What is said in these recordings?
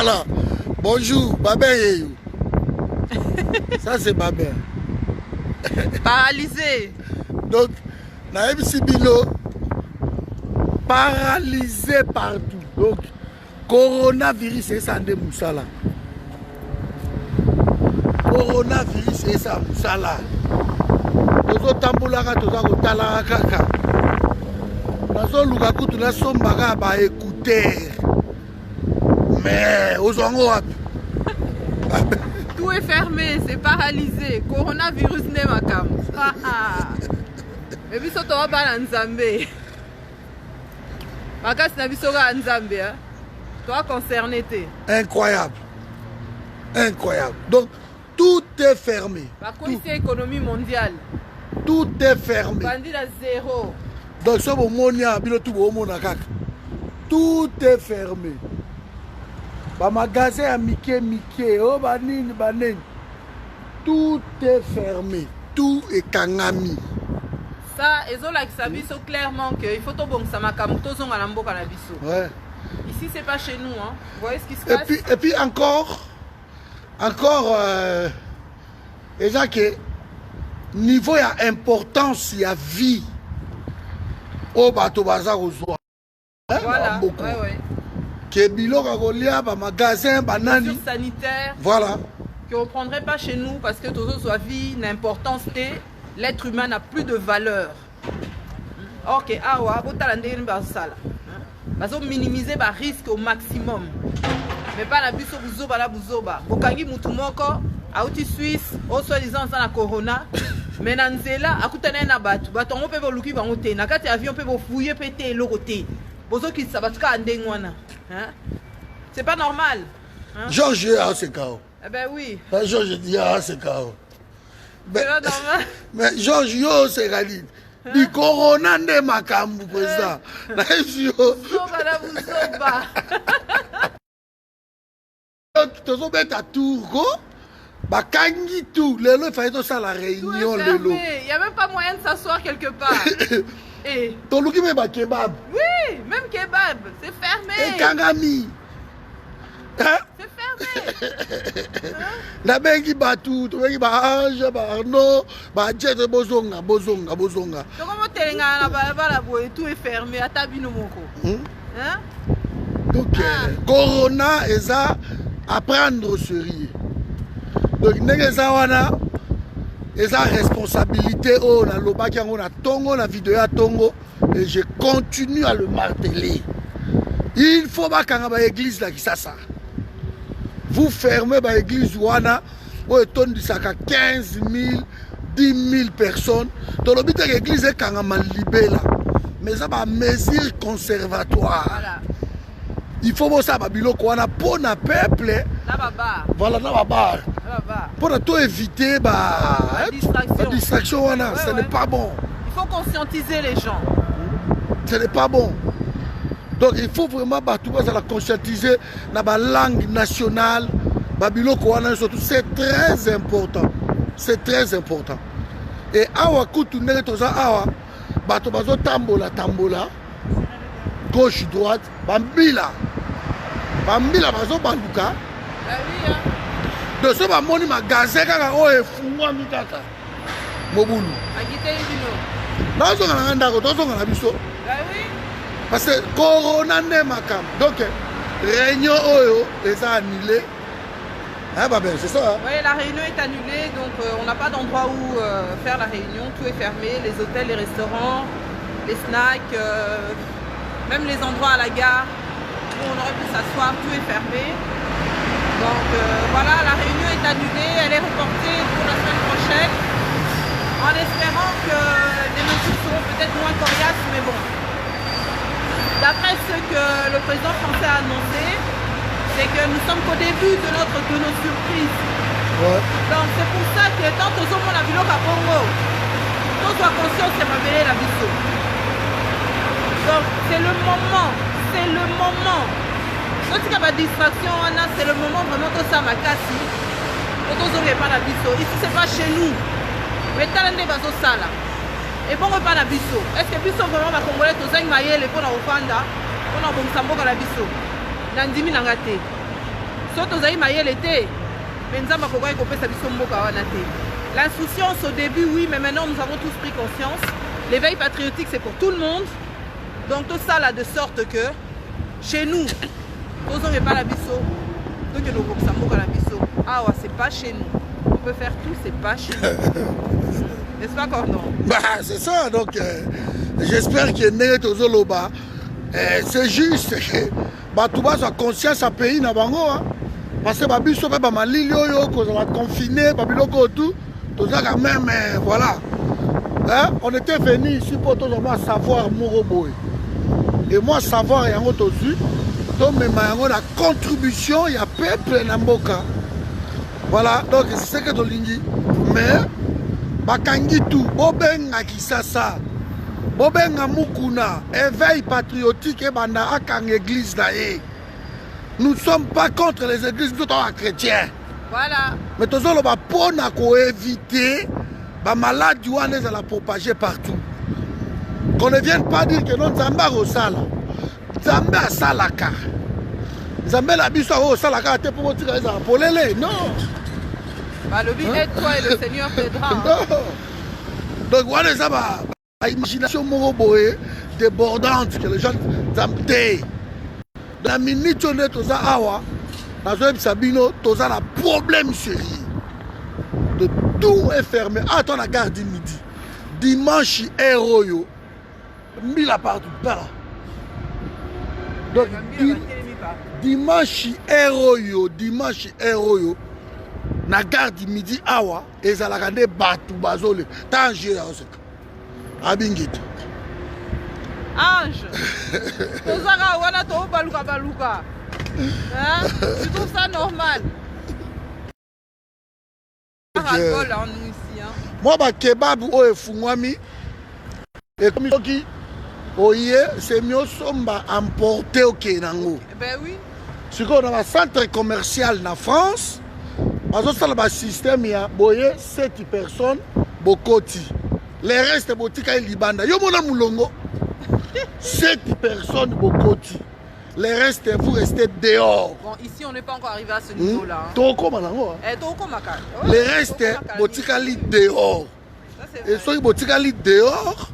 Voilà. Bonjour, Babé. Ça, c'est Babé. Paralysé. Donc, Naïm Sibilo, paralysé partout. Donc, coronavirus, c'est ça, de Moussala. Coronavirus, c'est ça, Moussala. Tozo tamboulaka, tozo kotalaka kaka. Nazo lukaku, tuna sombaka ba écouter. Mais, aux angois. Tout est fermé, c'est paralysé. Coronavirus n'est ma cam. Mais biso toa bana nzambe. Makasi na biso ka nzambe, hein. Toi concerné te. Incroyable. Incroyable. Donc, tout est fermé. Par contre, c'est économie mondiale. Tout est fermé. Bandit à zéro. Donc, ça, tout est fermé. Ba magasin à Mickey, oh, banine, banine. Tout est fermé. Tout est kangami. Ça, ils ont l'accès clairement qu'il faut tout bon ça m'a camoto zong à l'ambo canabiso. Ouais. Ici, c'est pas chez nous, hein. Vous voyez ce qui se passe? Et puis encore, et ça que niveau il y a importance, il y a vie. Au bateau bazar aux oies. Voilà, ouais. Que bilo kagolia, ba magasin, banani. Sanitaire. Voilà. Qu'on ne prendrait pas chez nous parce que tout ça vie, l'importance est l'être humain n'a plus de valeur. Ok, awa, botalandé basala. Bazo minimiser ba risque au maximum. Mais pas la biso buzoba la buzoba. Bokangi mutumoko, auti Suisse, au soi-disant ça la corona. Mais nanzela, akutana na batu. Batongo pe boluki bango te. Na kati avion pe bo fouiller pété lokoté. Bozo ki sabatuka andengwana. Hein? C'est pas normal. Hein? Georges c'est KO. Eh ben oui. Georges dit c'est KO. C'est pas normal. Mais Georges yo c'est Khalid. Du corona ne makambu président. Na yo. Soba la buzoba. Tozo beta tourgo. Bakangi tout. Lelo il fallait ça la réunion lelo. Il n'y a même pas moyen de s'asseoir quelque part. Et Toluki me ba kebab. oui, même kebab, c'est fermé. Et kangami. Hein? C'est fermé. La bengi batu, tu bengi ba Ange, ba Arnaud, ba Jet bozonga. Donc comment telenga na balabala boy, tout est fermé à tabino moko. Hein? Donc corona et ça à prendre au sérieux. Donc négeza wana et sa responsabilité oh la loba qui on a tongo la vidéo à tongo et je continue à le marteler. Il faut pas qu'on ait l'église là qui ça. Vous fermez l'église wana où est on dit ça 15 000, 10 000 personnes. Dans le but de l'église est quand même libéré là. Mais ça va mesure conservatoire. Voilà. Il faut que ça babilo qu'on a pour le peuple. Voilà, là bas. Pour tout éviter la distraction, voilà, ce n'est pas bon. Il faut conscientiser les gens. Ce n'est pas bon. Donc il faut vraiment tout la conscientiser dans la langue nationale. C'est très important. C'est très important. Et awa koutoune toza awa bato bazo tambola gauche droite bambila bazo banduka. De ce moment, il m'a gazé quand on est fou, moi, mitaka. Mobulu. Dans son andako, dans son abisso. Parce que Corona n'est ma cam. Donc, réunion Oyo est annulée. Hein, bah ben, c'est ça. Hein? Oui, la réunion est annulée, donc on n'a pas d'endroit où faire la réunion. Tout est fermé, les hôtels, les restaurants, les snacks, même les endroits à la gare où on aurait pu s'asseoir, tout est fermé. Donc voilà, la réunion est annulée, elle est reportée pour la semaine prochaine, en espérant que les mesures seront peut-être moins coriaces, mais bon. D'après ce que le président français a annoncé, c'est que nous sommes qu'au début de nos surprises. Ouais. Donc c'est pour ça que tant que nous avons la vidéo à Congo, nous sommes conscients de révéler la vidéo. Donc c'est le moment. Quand il y a des distractions, c'est le moment vraiment que ça m'a cassé. Ici, c'est pas chez nous. Mais talent de baso sala. Et bon, on pas la biso. Est-ce que biso vraiment va congolais tous les maïs les pour la Rwanda, pour la Bomsambo la biso. Nandimi nangate. Soto zaï mayel était. Mais nous avons compris qu'on peut s'habiller. L'insouciance au début, oui, mais maintenant nous avons tous pris conscience. L'éveil patriotique, c'est pour tout le monde. Donc tout ça là, de sorte que chez nous, nous n'avons pas la bisso. Donc nous avons la bisso. Ah ouais, c'est pas chez nous. On peut faire tout, c'est pas chez nous. N'est-ce pas, Cordon? Bah, c'est ça, donc j'espère que n'est pas c'est juste que tout le monde soit conscient de pays na bango. Parce que biso pe ba malili oyo ko la confiné ba biloko tout quand même voilà. Hein? On était venu ici pour tout savoir Moroboy. Et moi savoir yango tozu to mema yango la contribution ya peuple na mboka. Voilà, donc c'est ce que tolingi. Mais bakangi tout bobenga kisasa. Bobenga mukuna éveil patriotique et banda akang église na ye. Nous ne sommes pas contre les églises, nous sommes chrétiens. Voilà. Mais tout ça, on pour éviter la maladie qui est la propager partout. Qu'on ne vienne pas dire que non, Zamba au sala. Zamba a salaka. Zamba la biso au salaka pour tirer les apolélés. Non. Bah, le but est toi et le Seigneur t'aidera. Non. Donc, voilà, ça va. Imagination moroboé débordante que les gens zamté. Dans la minute où on est tous à Awa, Sabino, tous à la problème sérieux. De tout est fermé. Attends la gare du midi. Dimanche, héros, mille à partout. Là. Donc, dimanche, héros, na gare du midi, Awa, et ça la gardé batou, bazole. Tangier, Abingit. Ange, baluka. Hein? Tu trouves ça normal? Rigole en nous ici. Hein? Moi, kebab ou fungwami, et comme qui, c'est mieux somba emporté au Kenango. Ben oui. Ce qu'on a un centre commercial en France, dans le système, il y a 7 personnes, bokoti. Les restes botika et libanda. Yo mona mulongo. 7 personnes bokoti. Les restes, vous restez dehors. Bon, ici, on n'est pas encore arrivé à ce niveau-là. Les restes, botika li dehors. Et ceux qui botika li dehors,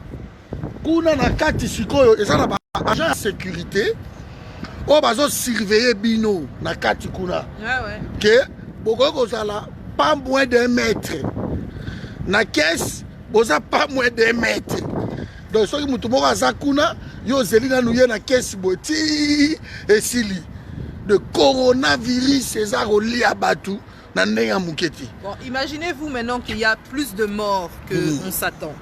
kuna na kati sikoyo, et ça na agent de sécurité, on va surveiller bino na kati kuna. Ouais. Que boko kozala pas moins d'un mètre. Na caisse, boza pas moins d'un mètre. Donc ceux qui mutumoka zakuna, yo zelina nouye na caisse boti et sili. De coronavirus, c'est ça relié à Batou. Bon, imaginez-vous maintenant qu'il y a plus de morts qu'on s'attend.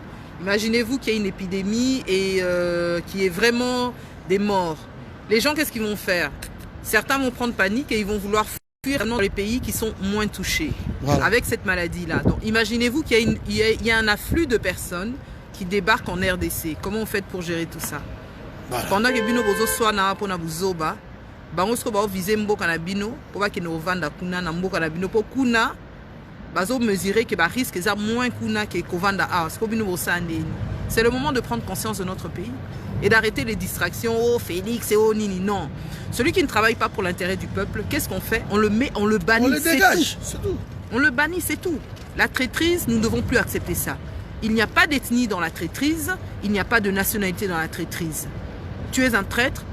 Imaginez-vous qu'il y a une épidémie et qu'il y ait vraiment des morts. Les gens, qu'est-ce qu'ils vont faire? Certains vont prendre panique et ils vont vouloir fuir dans les pays qui sont moins touchés avec cette maladie-là. Donc, imaginez-vous qu'il y a un afflux de personnes qui débarquent en RDC. Comment on fait pour gérer tout ça? Pendant que Bino Bozo soit na pona buzoba, bangosko ba viser mboka na bino pour pas que no vanda kuna na mboka na bino pour kuna bazo mesurer que ba risque ça moins kuna que kovanda a parce que bino bosande. C'est le moment de prendre conscience de notre pays et d'arrêter les distractions. Oh Félix et oh Nini, non. Celui qui ne travaille pas pour l'intérêt du peuple, qu'est-ce qu'on fait? On le met, on le bannit, on le dégage, c'est tout. On le bannit, c'est tout. La traîtrise, nous ne devons plus accepter ça. Il n'y a pas d'ethnie dans la traîtrise, il n'y a pas de nationalité dans la traîtrise. Tu es un traître,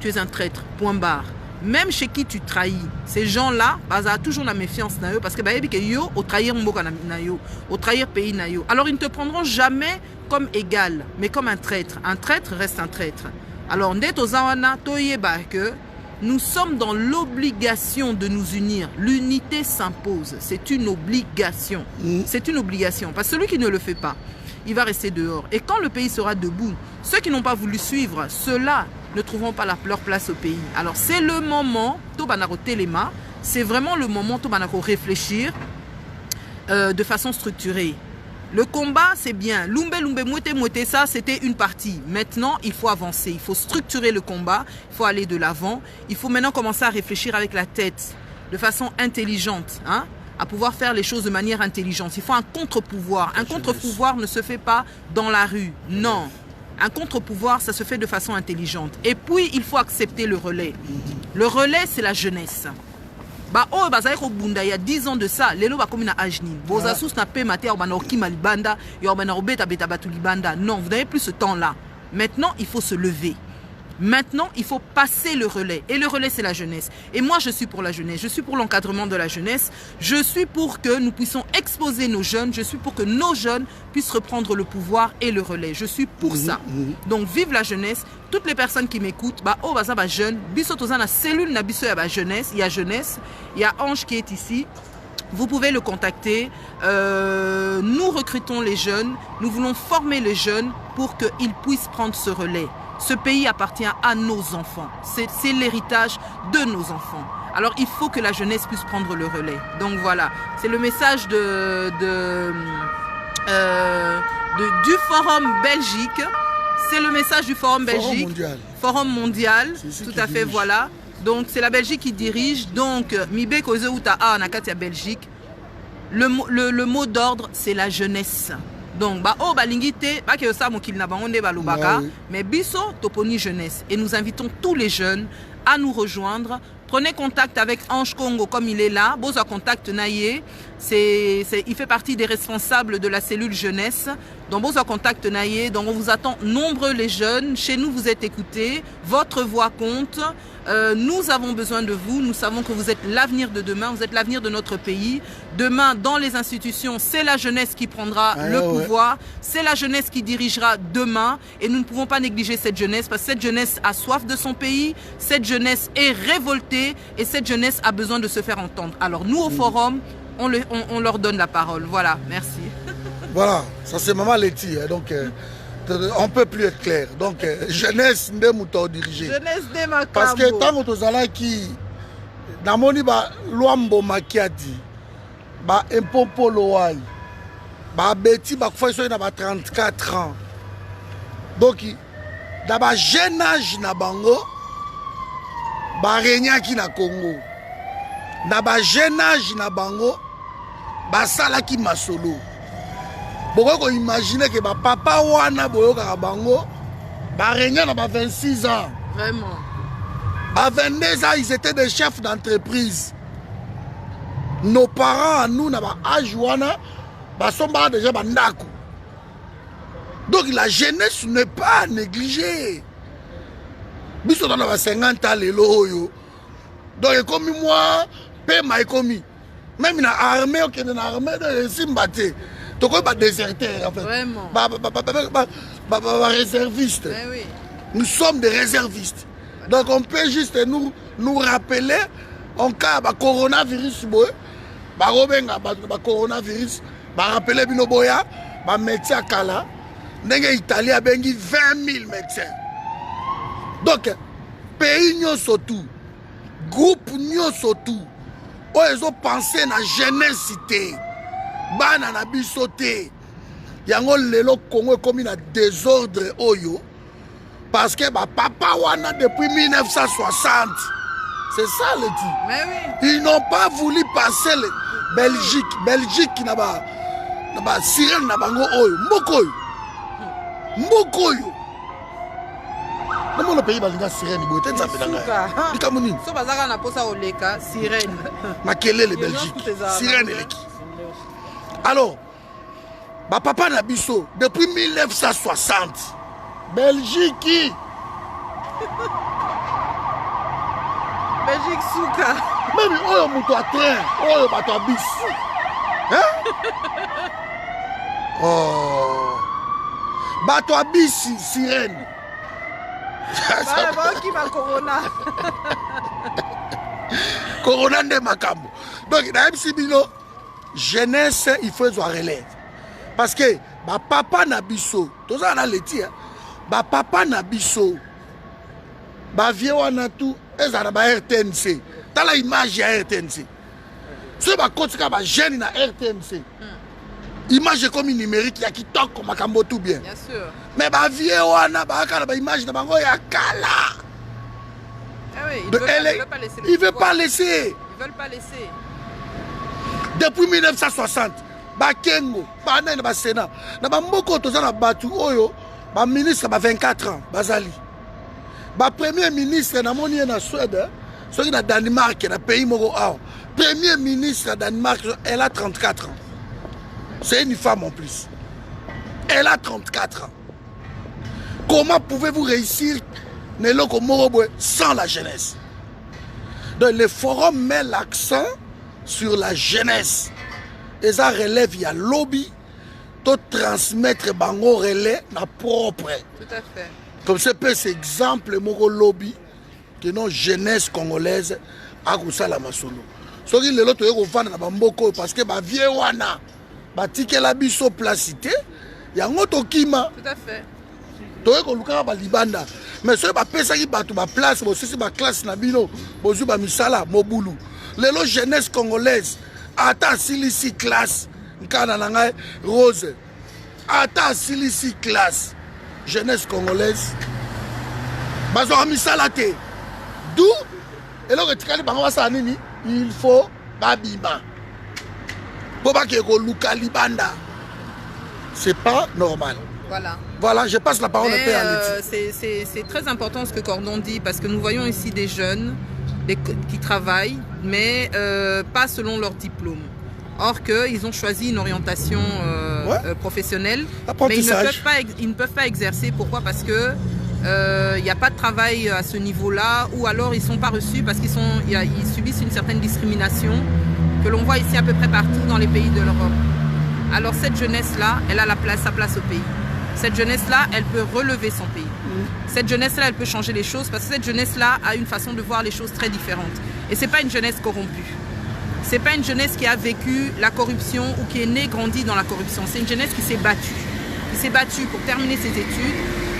point barre. Même chez qui tu trahis, ces gens-là, ils ont toujours la méfiance parce que yo au trahir mboka na yo, au trahir pays na yo. Alors ils ne te prendront jamais comme égal, mais comme un traître. Un traître reste un traître. Alors ndeto zawana toyeba que nous sommes dans l'obligation de nous unir. L'unité s'impose. C'est une obligation. C'est une obligation. Parce que celui qui ne le fait pas, il va rester dehors. Et quand le pays sera debout, ceux qui n'ont pas voulu suivre, ceux-là ne trouveront pas leur place au pays. Alors c'est le moment, c'est vraiment le moment de réfléchir de façon structurée. Le combat, c'est bien. Lumbe, mouete, ça, c'était une partie. Maintenant, il faut avancer. Il faut structurer le combat. Il faut aller de l'avant. Il faut maintenant commencer à réfléchir avec la tête, de façon intelligente, hein, à pouvoir faire les choses de manière intelligente. Il faut un contre-pouvoir. Un contre-pouvoir ne se fait pas dans la rue. Non. Un contre-pouvoir, ça se fait de façon intelligente. Et puis, il faut accepter le relais. Le relais, c'est la jeunesse. Bah, oh, bah, ça il y a 10 ans de ça, les lois comme une ajni. Vos assos n'a pas maté, on a orki malibanda, et on a orbé beta batu libanda. Non, vous n'avez plus ce temps-là. Maintenant, il faut se lever. Maintenant, il faut passer le relais. Et le relais, c'est la jeunesse. Et moi, je suis pour la jeunesse. Je suis pour l'encadrement de la jeunesse. Je suis pour que nous puissions exposer nos jeunes. Je suis pour que nos jeunes puissent reprendre le pouvoir et le relais. Je suis pour ça. Donc, vive la jeunesse. Toutes les personnes qui m'écoutent, bah, oh, bah, ça va jeune. Biso tozana cellule na biso ya ba jeunesse. Il y a jeunesse. Il y a Ange qui est ici. Vous pouvez le contacter. Nous recrutons les jeunes. Nous voulons former les jeunes pour qu'ils puissent prendre ce relais. Ce pays appartient à nos enfants. C'est l'héritage de nos enfants. Alors, il faut que la jeunesse puisse prendre le relais. Donc, voilà. C'est le message du Forum Belgique. C'est le message du Forum Belgique. Forum mondial. Tout à fait, voilà. Donc, c'est la Belgique qui dirige. Donc, Mibe Koze Uta A Nakatia Belgique. Le mot d'ordre, c'est la jeunesse. Donc, bah, oh, bah, l'ingité, bah, que ça, mon qu'il n'a pas on est balubaka, mais biso, toponi jeunesse. Et nous invitons tous les jeunes à nous rejoindre. Prenez contact avec Ange Congo comme il est là. Boza contact Naye. Il fait partie des responsables de la cellule jeunesse. Donc, Boza contact Naye. Donc, on vous attend nombreux les jeunes. Chez nous, vous êtes écoutés. Votre voix compte. Nous avons besoin de vous. Nous savons que vous êtes l'avenir de demain. Vous êtes l'avenir de notre pays. Demain, dans les institutions, c'est la jeunesse qui prendra le pouvoir. C'est la jeunesse qui dirigera demain. Et nous ne pouvons pas négliger cette jeunesse parce que cette jeunesse a soif de son pays. Cette jeunesse est révoltée et cette jeunesse a besoin de se faire entendre. Alors, nous, au forum, on leur donne la parole. Voilà, merci. Voilà, ça c'est Maman Letty. Donc, on ne peut plus être clair. Donc, jeunesse, nous devons diriger. Jeunesse de Makambo. Parce que tant que nous qui, dans mon livre, Luambo Makiadi, Impopo Loai, Betty, il y a 34 ans. Donc, dans le jeune âge, na bango, Régna qui na Congo. Dans le jeune âge, na bango, Sala qui masolo. Pourquoi imaginer que papa wana boyoka bango Régna na 26 ans. Vraiment. À 22 ans, ils étaient des chefs d'entreprise. Nos parents, nous, na âge wana, sont déjà bandako. Donc la jeunesse n'est pas négligée. Biso dans 50 ans les loyo. Donc comme moi, pema ekomi. Même dans l'armée, ok, dans l'armée, de Simbaté. Donc on va déserter en fait. Vraiment. Réservistes. Oui. Nous sommes des réservistes. Donc on peut juste nous rappeler en cas de coronavirus, coronavirus, rappeler binoboya, médecin kala, n'engue Italie a bengi 20 000 médecins. Donc pays n'y surtout, groupe n'y surtout, où ils ont pensé na jeunesse cité, bana na bisoté, yango lelo Congo comme un désordre oyo. Parce que papa wana depuis 1960, c'est ça le dit. Mais oui. Ils n'ont pas voulu passer le Belgique. Belgique qui n'a pas sirène n'a pas oyo. Mokoyo. Mokoyo. Comment le pays balinga sirène il était ça pédanga. Dikamuni. So bazaka na posa oleka sirène. Makele le Belgique. Sirène eleki. Alors, papa na biso depuis 1960. Belgique. Belgique souka. Même oyo muto a train, oyo bato a bis. Hein? Oh. Bato a bis sirène. Voilà, qui va corona. Corona de Makambo. Donc, dans MCBino, jeunesse, il faut être relève. Parce que, papa na biso, tout ça, on a le dit, papa na biso, vieux wana tout, et ça na RTNC. Dans la image ya RTNC. Ce que jeune na RTNC. Image comme numérique, il y a qui toque comme Makambo tout bien. Bien sûr. Mais vieux wana, image na bango ya kala. Oui, ils ne veulent pas laisser. Ils veulent pas laisser. Depuis 1960, Bakengo, Banane, Sénat, Nabamboko, Tozana Batu, Oyo, ministre a 24 ans, Bazali. Premier ministre, na Suède, celui de Danemark, na pays Moro, Premier ministre du Danemark, elle a 34 ans. C'est une femme en plus. Elle a 34 ans. Comment pouvez-vous réussir Neloko Morobwe sans la jeunesse? Donc le forum met l'accent sur la jeunesse. Et ça relève, il y a lobby, de transmettre bango relais na propre. Tout à fait. Comme c'est cet exemple, mon lobby, que nos jeunesse congolaise a couché la masolo. Ce qui est l'autre, c'est parce que ma vieille wana, ma tike la biso placité, il y a un autre kima. Tout à fait. Toye ko luka ba libanda mais so ba pesa ki batu ba place bo sisi ba classe na bino bozu ba misala mobulu lelo jeunesse congolaise ata silisi classe nkana na ngai Rose ata silisi classe jeunesse congolaise bazo misala te d'où eloko tikali bango basala nini il faut babima bo ba ke ko luka libanda c'est pas normal. Voilà, je passe la parole à c'est très important ce que Cordon dit parce que nous voyons ici des jeunes qui travaillent, mais pas selon leur diplôme. Or qu'ils ont choisi une orientation professionnelle, mais ils ne peuvent pas exercer. Pourquoi? Parce que il n'y a pas de travail à ce niveau-là, ou alors ils ne sont pas reçus parce qu'ils subissent une certaine discrimination que l'on voit ici à peu près partout dans les pays de l'Europe. Alors cette jeunesse-là, elle a sa place au pays. Cette jeunesse-là, elle peut relever son pays. Cette jeunesse-là, elle peut changer les choses parce que cette jeunesse-là a une façon de voir les choses très différentes. Et ce n'est pas une jeunesse corrompue. Ce n'est pas une jeunesse qui a vécu la corruption ou qui est née, grandie dans la corruption. C'est une jeunesse qui s'est battue. Qui s'est battue pour terminer ses études.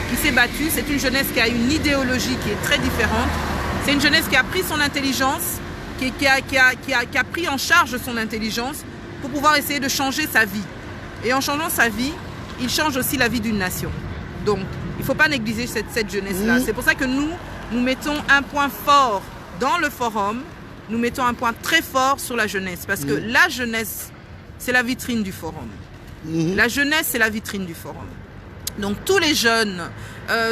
Qui s'est battue. C'est une jeunesse qui a une idéologie qui est très différente. C'est une jeunesse qui a pris son intelligence, qui a pris en charge son intelligence pour pouvoir essayer de changer sa vie. Et en changeant sa vie, il change aussi la vie d'une nation. Donc, il ne faut pas négliger cette jeunesse-là. C'est pour ça que nous mettons un point fort dans le forum. Nous mettons un point très fort sur la jeunesse. Parce que la jeunesse, c'est la vitrine du forum. La jeunesse, c'est la vitrine du forum. Donc, tous les jeunes,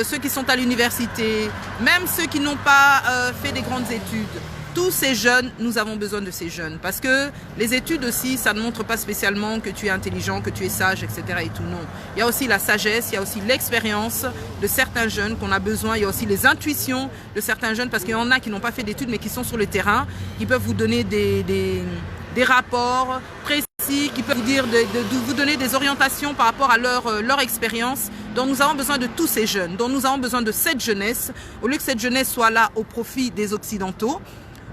ceux qui sont à l'université, même ceux qui n'ont pas fait des grandes études, tous ces jeunes, nous avons besoin de ces jeunes. Parce que les études aussi, ça ne montre pas spécialement que tu es intelligent, que tu es sage, etc. et tout, non. Il y a aussi la sagesse, il y a aussi l'expérience de certains jeunes qu'on a besoin. Il y a aussi les intuitions de certains jeunes, parce qu'il y en a qui n'ont pas fait d'études, mais qui sont sur le terrain, qui peuvent vous donner des rapports précis, qui peuvent vous donner des orientations par rapport à leur expérience. Donc nous avons besoin de tous ces jeunes. Donc nous avons besoin de cette jeunesse. Au lieu que cette jeunesse soit là au profit des Occidentaux,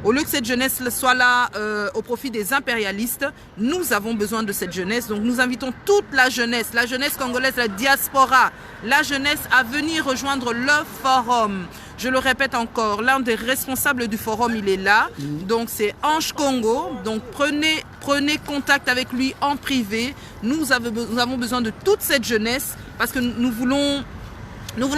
au lieu que cette jeunesse soit là au profit des impérialistes, nous avons besoin de cette jeunesse. Donc nous invitons toute la jeunesse congolaise, la diaspora, la jeunesse à venir rejoindre le forum. Je le répète encore, l'un des responsables du forum, il est là. Donc c'est Ange Congo. Donc prenez contact avec lui en privé. Nous avons besoin de toute cette jeunesse parce que nous voulons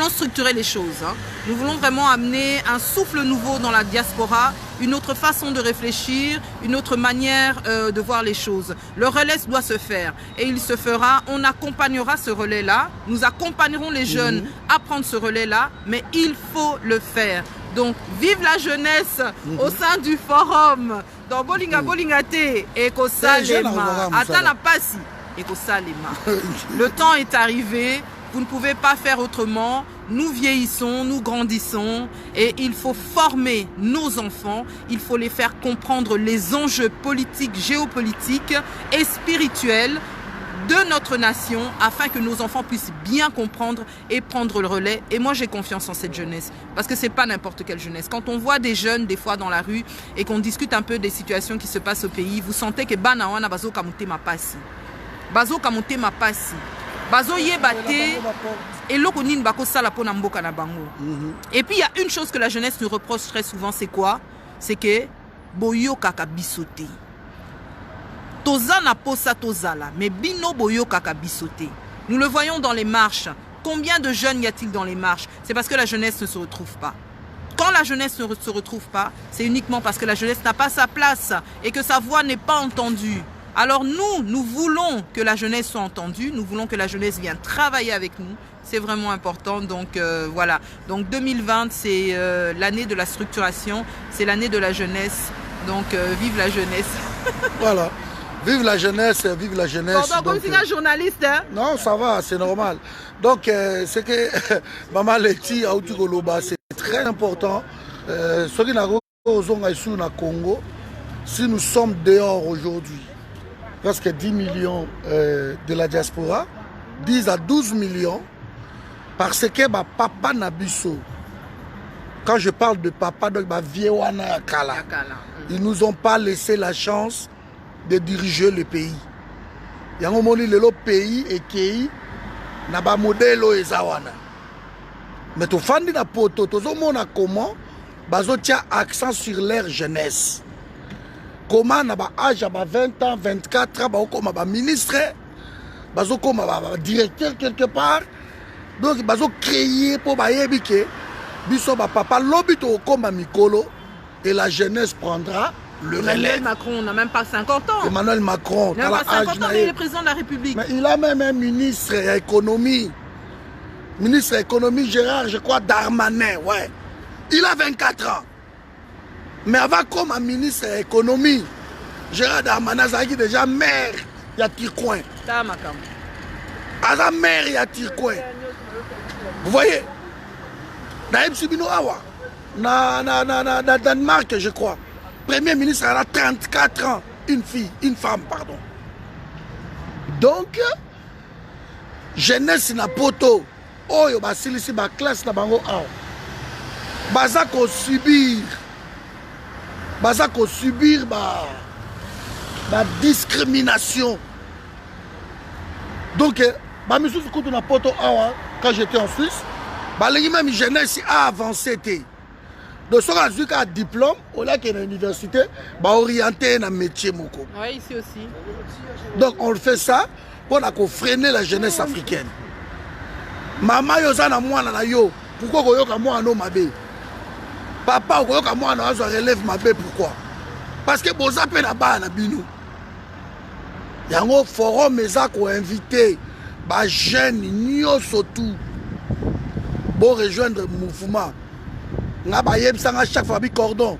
structurer les choses. Nous voulons vraiment amener un souffle nouveau dans la diaspora, une autre façon de réfléchir, une autre manière de voir les choses. Le relais doit se faire et il se fera. On accompagnera ce relais-là. Nous accompagnerons les jeunes à prendre ce relais-là, mais il faut le faire. Donc, vive la jeunesse au sein du forum. Dans Bolinga Bolingate et Kosalema. Atana Passi et Kosalema. Le temps est arrivé. Vous ne pouvez pas faire autrement. Nous vieillissons, nous grandissons et il faut former nos enfants. Il faut les faire comprendre les enjeux politiques, géopolitiques et spirituels de notre nation afin que nos enfants puissent bien comprendre et prendre le relais. Et moi, j'ai confiance en cette jeunesse parce que ce n'est pas n'importe quelle jeunesse. Quand on voit des jeunes, des fois, dans la rue et qu'on discute un peu des situations qui se passent au pays, vous sentez que Banawana Bazo Kamute Mapasi. Bazo Kamute Mapasi. Bazo Yebate et l'okonin bako sala pona mboka na bango. Et puis il y a une chose que la jeunesse nous reproche très souvent, c'est quoi? C'est que boyo kaka bisote. Tozana posa tozala, mais bino boyo kaka bisote. Nous le voyons dans les marches. Combien de jeunes y a-t-il dans les marches? C'est parce que la jeunesse ne se retrouve pas. Quand la jeunesse ne se retrouve pas, c'est uniquement parce que la jeunesse n'a pas sa place et que sa voix n'est pas entendue. Alors nous voulons que la jeunesse soit entendue, nous voulons que la jeunesse vienne travailler avec nous. C'est vraiment important. Donc voilà. Donc 2020, c'est l'année de la structuration, c'est l'année de la jeunesse. Donc, vive la jeunesse. Voilà. Vive la jeunesse, vive la jeunesse. Bon, comme c'est un journaliste. Hein? Non, ça va, c'est normal. Donc, c'est que Maman Leti, c'est très important. Ce qui n'a pas Congo, si nous sommes dehors aujourd'hui, presque 10 millions de la diaspora, 10 à 12 millions, parce que papa Nabiso, quand je parle de papa, donc Viewana Kala, ils nous ont pas laissé la chance de diriger le pays. Il y a un moment où le pays et qui n'a pas modèle ezawana. Mais tout fandi na poto, tout le monde comment bazo tient accent sur leur jeunesse. Comment na ba âge à 20 ans, 24 ans, ba comme ba ministre, bazo comme ba directeur quelque part. Donc bazo créer pour ba yebike biso ba papa lobito comme mikolo et la jeunesse prendra le relais. Emmanuel Macron n'a même pas 50 ans. Emmanuel Macron, il n'a pas 50 ans, mais il est président de la République. Mais il a même un ministre de l'économie. Ministre de l'économie, Gérard, je crois, Darmanin, ouais. Il a 24 ans. Mais avant comme un ministre de l'économie, Gérard Darmanin, ça dit déjà maire, il y a Tircoin. Aza maire, il y a Tircoin. Vous voyez? Naïb Sibino Awa, na Danemark, je crois. Premier ministre, elle a 34 ans. Une femme, pardon. Donc, jeunesse na poto. Oh, yo basilisi ba classe na bango awa. Bazako subir ba discrimination. Donc, ba misusu kutu na poto awa quand j'étais en Suisse, ba lengi même jeunesse a avancé té. De ce cas, un diplôme, au lieu qu'il y a une université, orienté dans un métier. Oui, ici aussi. Donc, on fait ça pour freiner la jeunesse africaine. Maman, yozana mwana na yo. Pourquoi koyoka mwana mabe? Papa, koyoka mwana zo relève mabe, pourquoi? Parce que boza pe na ba na bino. Yango forum ezako invité ba jeune nyoso tout. Bon rejoindre le mouvement. Nga ba yebisanga chaque fois bi cordon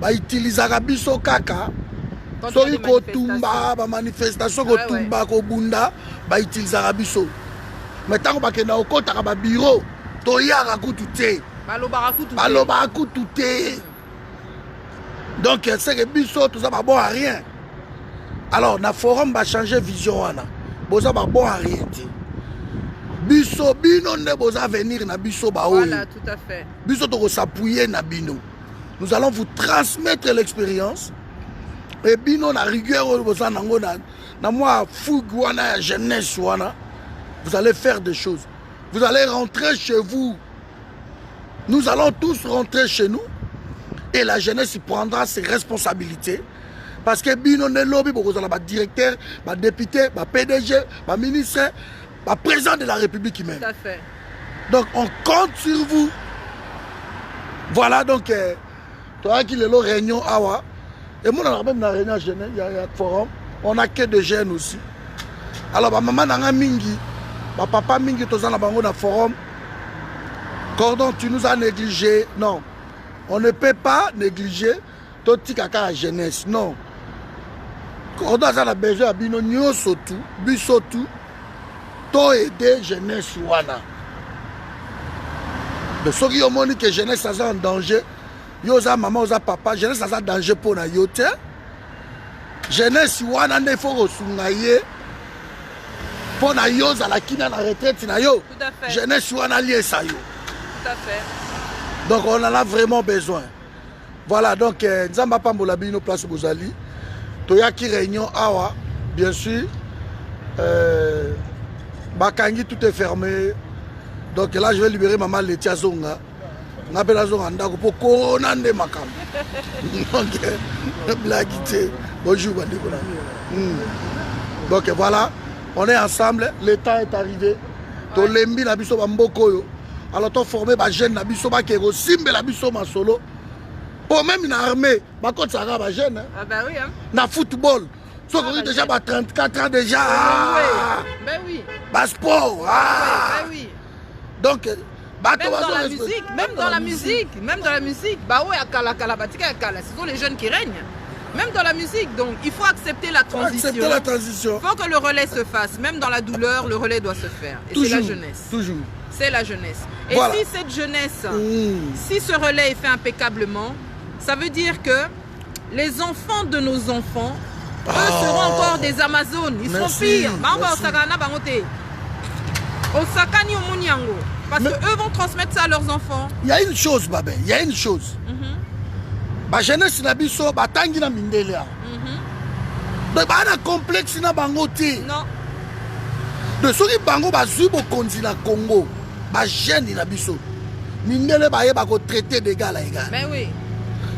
ba utilisaka biso kaka soki ko tumba ba manifestation ko tumba ko bunda ba utilisaka biso mais tango ba kena okota ka ba bureau to yaka kutu te balobaka kutu te donc c'est que biso tout ça ba bon à rien. Alors na forum ba changer vision wana boza ba bon à rien te. Biso bino ne boza venir na biso ba oyo. Voilà, tout à fait. Biso toko s'appuyer na bino. Nous allons vous transmettre l'expérience. Et bino na rigueur boza nango na moi fougue wana jeunesse wana. Vous allez faire des choses. Vous allez rentrer chez vous. Nous allons tous rentrer chez nous. Et la jeunesse prendra ses responsabilités. Parce que bino ne lobby boza ba directeur, ba député, ba PDG, ba ministre, ba président de la République même. Tout à fait. Donc on compte sur vous. Voilà donc toi qui est là réunion awa et moi on a même la réunion jeune, il y a forum, on a que des jeunes aussi. Alors ma maman nanga mingi, ma papa mingi tozana bango na forum. Cordon, tu nous as négligé. Non. On ne peut pas négliger toti kaka la jeunesse. Non. Cordon a besoin à bino nyoso tout, biso tout. To aider jeunesse wana. De ceux qui ont dit que jeunesse est en danger, yoza maman, yoza papa, jeunesse est en danger pour na yote. Jeunesse wana ne faut resungaye pour na yoza la kina na retraite na yo. Tout à fait. Jeunesse wana lié ça yo. Tout à fait. Donc on en a vraiment besoin. Voilà donc nzamba pambola bino place bozali. Toyaki réunion awa, bien sûr. Bakangi, tout est fermé. Donc là, je vais libérer maman Letia Zonga. On appelle la Zonga Ndako pour Corona de Makam. Donc, blaguité. Bonjour, Bandekona. Donc voilà, on est ensemble. Le temps est arrivé. To lembi na biso bamboko. Alors, to formé ba jeune na biso ba kero simbe la biso ma solo. Pour même une armée, ba kote sara ba jeune. Ah bah oui hein. Na football. Sauf qu'on est déjà 34 ans déjà. Ah, ben oui. Bas sport. Ah. Ben oui. Donc, Même dans la musique, même dans la musique. Bah ouais, ce sont les jeunes qui règnent. Même dans la musique, donc il faut accepter la transition. Il faut que le relais se fasse. Même dans la douleur, le relais doit se faire. Et c'est la jeunesse. Toujours. C'est la jeunesse. Et voilà. Si cette jeunesse, si ce relais est fait impeccablement, ça veut dire que les enfants de nos enfants, eux seront encore des Amazones. Ils seront pires. Parce qu'eux vont transmettre ça à leurs enfants. Il y a une chose, Babé. Il y a une chose. La jeunesse na biso batangi na mindele. Donc ba na complexe na bango te. Non. De soki bango bazui bokonzi na Congo, ba jeune na biso. Mindele ba ye ba ko traiter d'égal à égal. Mais oui.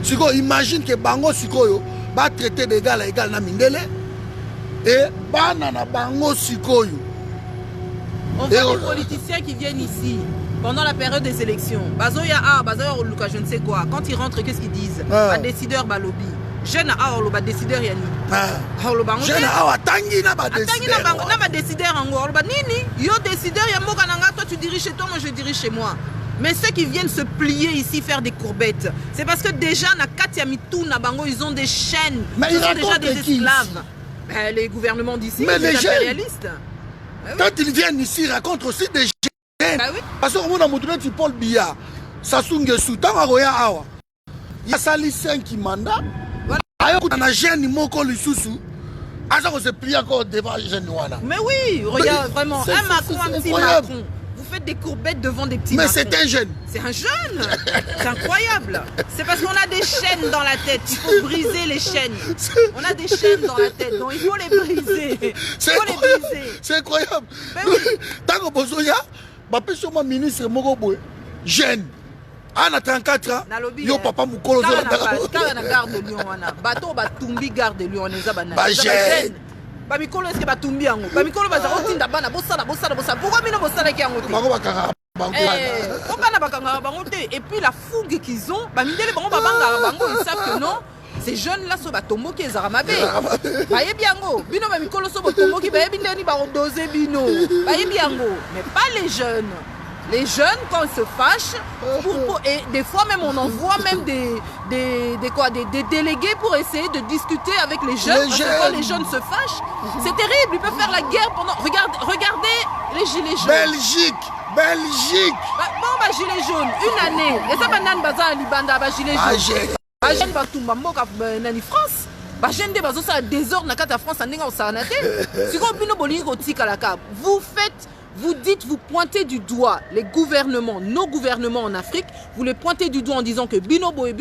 Siko imagine que bango sikoyo ba traiter d'égal à égal na mindele et bana na bango sikoyo. On voit des politiciens qui viennent ici pendant la période des élections. Bazoya Bazoya Luka, je ne sais quoi. Quand ils rentrent, qu'est-ce qu'ils disent? Ba décideur ba lobby. Jeune ba décideur yani. Jeune tangi na ba décideur. Tangi na ba décideur ango. Ba nini? Yo décideur ya mboka nanga, toi tu diriges chez toi, moi je dirige chez moi. Mais ceux qui viennent se plier ici, faire des courbettes, c'est parce que déjà na Katia Mitou na bango, ils ont des chaînes. Mais ils ont déjà des esclaves. Les gouvernements d'ici, les impérialistes. Quand ils viennent ici, ils racontent aussi des jeunes. Bah oui. Parce que on a montré tu Paul Biya, Sassou Soutan Aroya Awa. Il y a sali 5 mandats. Voilà. On a jeune moko lisusu. Asa ko se plie encore devant jeune wana. Mais oui, regarde vraiment un Macron, un petit Macron. Vous faites des courbettes devant des petits Macron. Mais c'est un jeune. C'est un jeune. C'est incroyable. C'est parce qu'on a des chaînes dans la tête. Il faut briser les chaînes. On a des chaînes dans la tête, donc il faut les briser. C'est incroyable. Mais oui. Tant que Bozoya, je suis ministre Mogoboy, jeune. À 34 ans, yo papa Moukolo. Quand on garde de Lyon, bateau batumbi garde de Lyon, on est jeune. Bamikolo est-ce que batumbi yango? Bamikolo bazaro tinda bana bosala. Pourquoi mino bosala ki yango te? Et puis la fougue qu'ils ont, bamindele bango bango, ils savent que non. Ces jeunes-là sont batombo qui ezara mabe. Baye biango, bino bamikolo so batombo qui baye bindeni ba doser bino. Baye biango, mais pas les jeunes. Les jeunes, quand ils se fâchent, et des fois même on envoie même des délégués pour essayer de discuter avec les jeunes. Parce que quand les jeunes se fâchent, c'est terrible. Ils peuvent faire la guerre pendant... Regardez les gilets jaunes. Belgique. Bon, bah gilets jaunes, une année. Et ça, banane baza libanda, bah gilets jaunes. Bah jeune batumba mboka nani France. Bah jeune de bazo ça désordre na kata France andinga osanate. Si ko bino bolingi ko tika la cap. Vous dites, vous pointez du doigt les gouvernements, nos gouvernements en Afrique, vous les pointez du doigt en disant que Binoboy.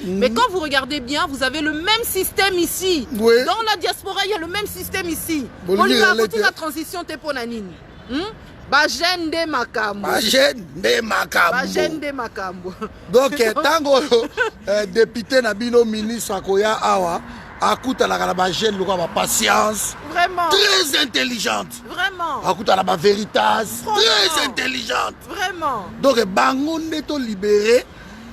Mais quand vous regardez bien, vous avez le même système ici. Oui. Dans la diaspora, il y a le même système ici. La transition teponanine. Bagène de Makambo. Donc, tango député Nabino ministre Akoya Awa. Akuta la jeune, la patience. Vraiment. Très intelligente. Vraiment. Akuta la veritas. Très intelligente. Vraiment. Donc, Bangonde to libéré,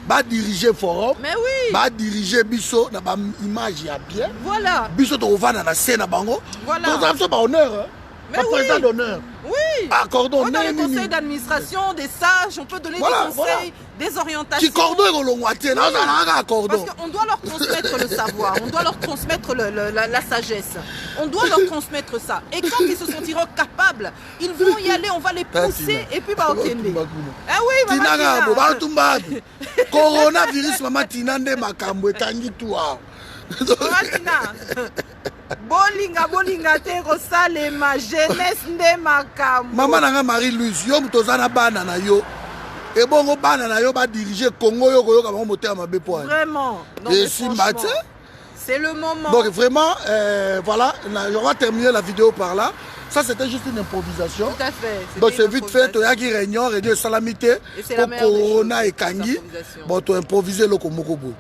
va diriger forum. Mais oui. Va diriger Bisso, na image ya bien. Voilà. Bisso to vana na scène bango. Voilà. Donc, ça par honneur. Mais oui. Président d'honneur. Oui. Accordons. On a le conseil d'administration, des sages, on peut donner des conseils, des orientations. Qui cordon est Parce qu'on doit leur transmettre le savoir, on doit leur transmettre la sagesse. On doit leur transmettre ça. Et quand ils se sentiront capables, ils vont y aller, on va les pousser et puis bah ok. Ah oui, maman Tina. Coronavirus, maman Tina nde makambo etangi toi. Bolinga te kosalema jeunesse nde makambo. Maman nanga Marie-Louise, yo mutozana bana na yo. Et bon, bana na yo ba diriger Congo yo koyoka bango moteur mabe po. Vraiment. C'est le moment. Donc vraiment, voilà, on va terminer la vidéo par là. Ça c'était juste une improvisation. Tout à fait. Donc c'est vite fait, tu as qui réunion, réunion salamité pour Corona et Kangi. Bon, tu as improvisé le Komokobo.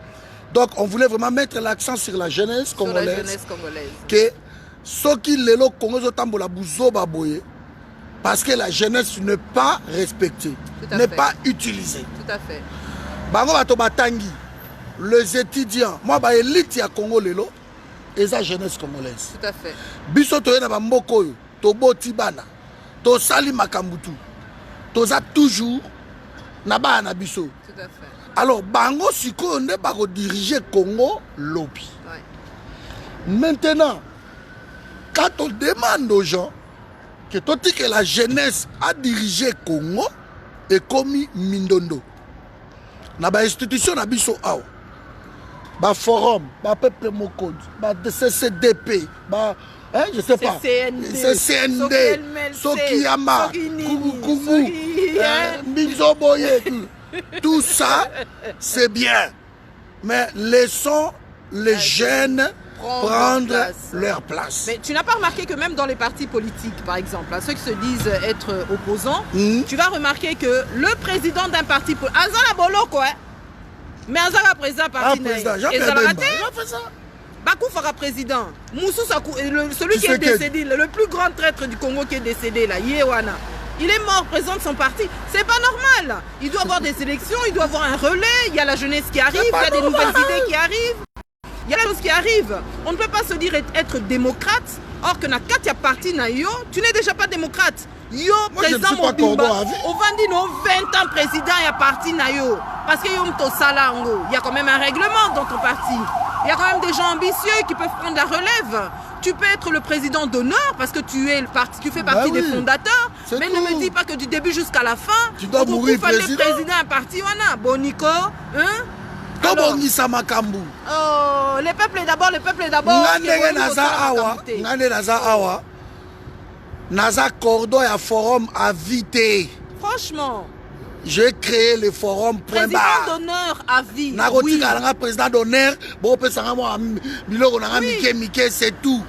Donc on voulait vraiment mettre l'accent sur la jeunesse congolaise. Que ce qui est le Congo zotambola buzo baboye parce que la jeunesse n'est pas respectée, n'est pas utilisée. Tout à fait. Bango bato batangi, les étudiants, moi ba élite ya Congo lelo, et la jeunesse congolaise. Tout à fait. Biso to na bamboko yo, to boti bana, to sali makambutu. To za toujours Naba na biso. Tout à fait. Alors, bango siko ne pas diriger Congo lobby. Ouais. Maintenant, quand on demande aux gens que la jeunesse a dirigé Congo et commis Mindondo. Na ba institution na biso awa. Ba forum, ba peuple mokodi, ba CCDP, ba je sais pas. CCND, Sokiyama, Kubu, Mizoboye. Tout ça, c'est bien. Mais laissons les jeunes prendre leur place. Mais tu n'as pas remarqué que même dans les partis politiques, par exemple, ceux qui se disent être opposants, tu vas remarquer que le président d'un parti politique, Azala Boloko, mais Azala président parti Bakou fera président. Moussou Sakou, celui qui est décédé, le plus grand traître du Congo qui est décédé là, Yewana. Il est mort, présente son parti. C'est pas normal. Il doit avoir des élections, il doit avoir un relais. Il y a la jeunesse qui arrive, il y a des nouvelles idées qui arrivent. Il y a des choses qui arrivent. On ne peut pas se dire être démocrate, or que na Katia parti na yo, tu n'es déjà pas démocrate. Yo, président Mobimba, au 20 ans président, il y a parti na yo. Parce que yo mto salango, il y a quand même un règlement dans ton parti. Il y a quand même des gens ambitieux qui peuvent prendre la relève. Tu peux être le président d'honneur parce que tu fais partie des fondateurs. Mais ne me dis pas que du début jusqu'à la fin, tu dois mourir président. Un parti, on a Bonico, hein? Alors, oh, les peuples d'abord, les peuples d'abord. Naza Cordo et un forum à vité. Franchement. J'ai créé le forum point président barre. Président d'honneur à vie. Oui. Président d'honneur, c'est tout.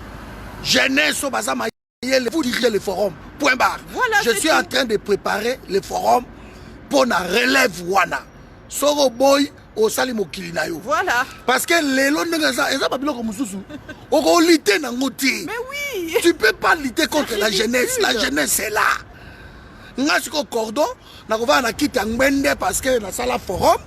Jeunesse, vous dirigez le forum point barre. Voilà, je suis en train de préparer le forum pour la relève Wana. Soro boy au Salimo Kilinayo. Voilà. Parce que les lots mais oui. Tu peux pas lutter contre la jeunesse. La jeunesse est là. Ngashiko Cordo, na quitté Ngwende parce que na sala forum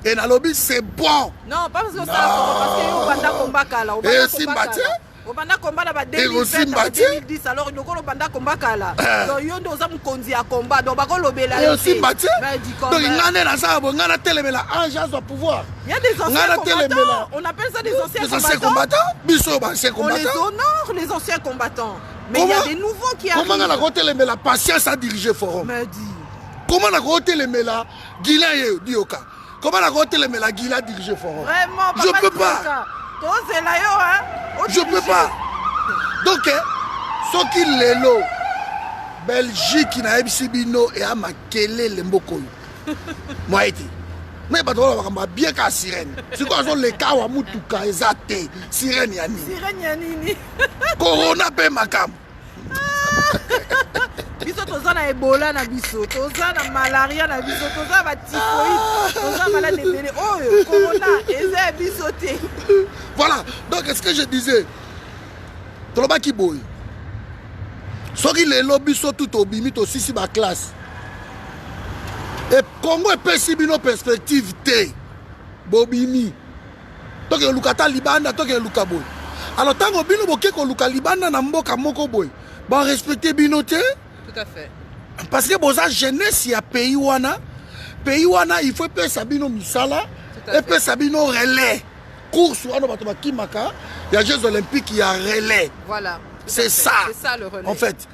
et na lobby c'est bon. Non, pas parce que ça forum parce que yo banda combat kala. Et si mbaté. Au banda combat là 2010 alors le golo banda combat kala. Donc yo ndo za mukonzi ya combat donc bako lobela. Et aussi mbaté. Donc ngane na ça bon ngana telemela agence au pouvoir. Il y a des anciens combattants. On appelle ça des anciens combattants. Biso ba anciens combattants. On les honore les anciens combattants. Mais il y a des nouveaux qui arrivent. Comment on a roté la patience à diriger le forum? Comment on a roté les méla Guila Dioka? Comment on a roté les méla Guila diriger le forum? Vraiment, je peux pas. Je peux pas. Donc, ce qui est là, Belgique, na Ebsibino et à Makele Lemboko. Moi, mais pas de bien qu'à sirène. C'est quoi les cas où Moutuka exacté sirène yani. Sirène yani. Corona pe makam. Biso toza na Ebola na biso, toza na malaria na biso, toza ba typhoïde, toza malade ebele. Oh corona eza biso te. Voilà. Donc est-ce que je disais Toloba ki boy. Soki le lobby so tout obimi to sisi ba classe. Et Congo est possible une perspective T. Bobini. Donc le Lukata Libanda, donc le Lukaboy. Alors tant que bino boke ko Luka Libanda na mboka moko boy. Bon respecter binote. Tout à fait. Parce que boza jeunesse ya pays wana il faut payer sabino misala et payer sabino relais. Course wana bato bakimaka, il y a Jeux olympiques, il y a relais. Voilà. C'est ça. C'est ça le relais. En fait.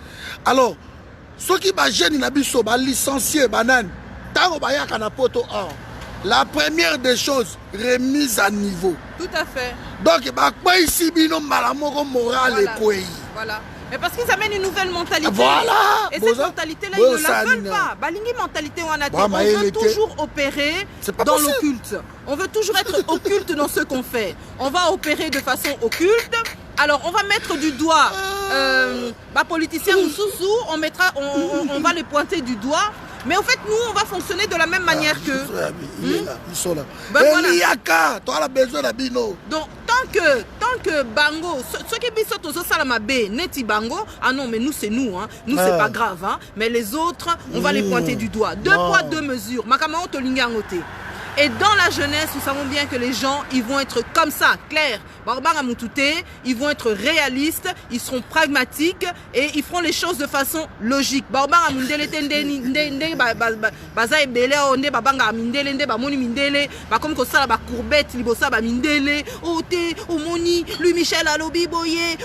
Alors ceux qui ba jeune na biso ba licencié banane. La première des choses, remise à niveau. Tout à fait. Donc, ici, moral et voilà. Mais parce qu'ils amènent une nouvelle mentalité. Voilà. Et cette mentalité-là, ils ne la veulent pas. Balingi mentalité, on veut toujours opérer dans l'occulte. On veut toujours être occulte dans ce qu'on fait. On va opérer de façon occulte. Alors, on va mettre du doigt politicien Moussoussou, on va les pointer du doigt. Mais en fait, nous, on va fonctionner de la même manière qu'eux. Ils sont là. Donc, tant que Bango, ceux qui sont tous Salamabé, Neti Bango, ah non, mais nous, c'est nous. Hein. Nous, c'est pas grave. Hein. Mais les autres, on va les pointer du doigt. Deux poids, deux mesures. Makamao Tolinga Ngote. Et dans la jeunesse, nous savons bien que les gens, ils vont être comme ça, clairs. Ils vont être réalistes, ils seront pragmatiques et ils feront les choses de façon logique. Lui Michel alobi boye,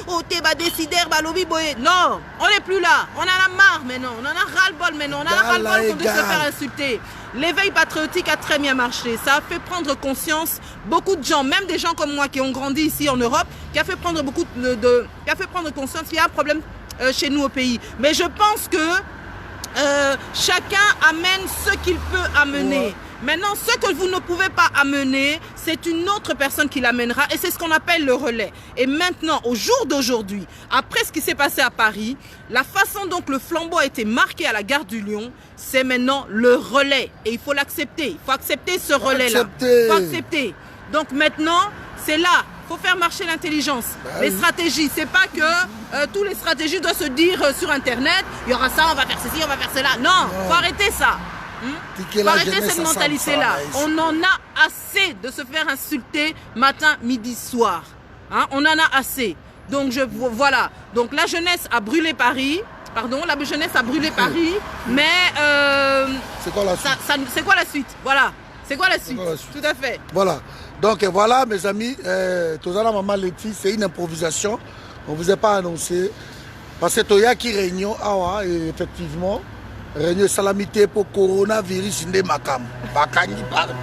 non, on n'est plus là. On en a marre maintenant, on en a ras-le-bol maintenant, on en a ras-le-bol qu'on doit se faire insulter. L'éveil patriotique a très bien marché. Ça a fait prendre conscience beaucoup de gens, même des gens comme moi qui ont grandi ici en Europe, qui a fait prendre conscience qu'il y a un problème chez nous au pays. Mais je pense que chacun amène ce qu'il peut amener. Ouais. Maintenant, ce que vous ne pouvez pas amener, c'est une autre personne qui l'amènera et c'est ce qu'on appelle le relais. Et maintenant, au jour d'aujourd'hui, après ce qui s'est passé à Paris, la façon dont le flambeau a été marqué à la gare du Lion, c'est maintenant le relais. Et il faut l'accepter. Il faut accepter ce relais-là. Il faut accepter. Donc maintenant, c'est là. Il faut faire marcher l'intelligence. Les stratégies, c'est pas que tous les stratégies doivent se dire sur Internet, il y aura ça, on va faire ceci, on va faire cela. Non, il faut arrêter ça. Faut arrêter cette mentalité-là. On en a assez de se faire insulter matin, midi, soir. Hein? On en a assez. Donc voilà. Donc la jeunesse a brûlé Paris. Pardon, la jeunesse a brûlé Paris. Mais c'est quoi la suite? C'est quoi la suite? Voilà. C'est quoi la suite? Tout à fait. Voilà. Donc voilà, mes amis. Tozala Maman Leti, c'est une improvisation. On ne vous a pas annoncé. Parce que Toya qui réunion, et effectivement. Réunion salamité pour coronavirus inde makam bakangi partout.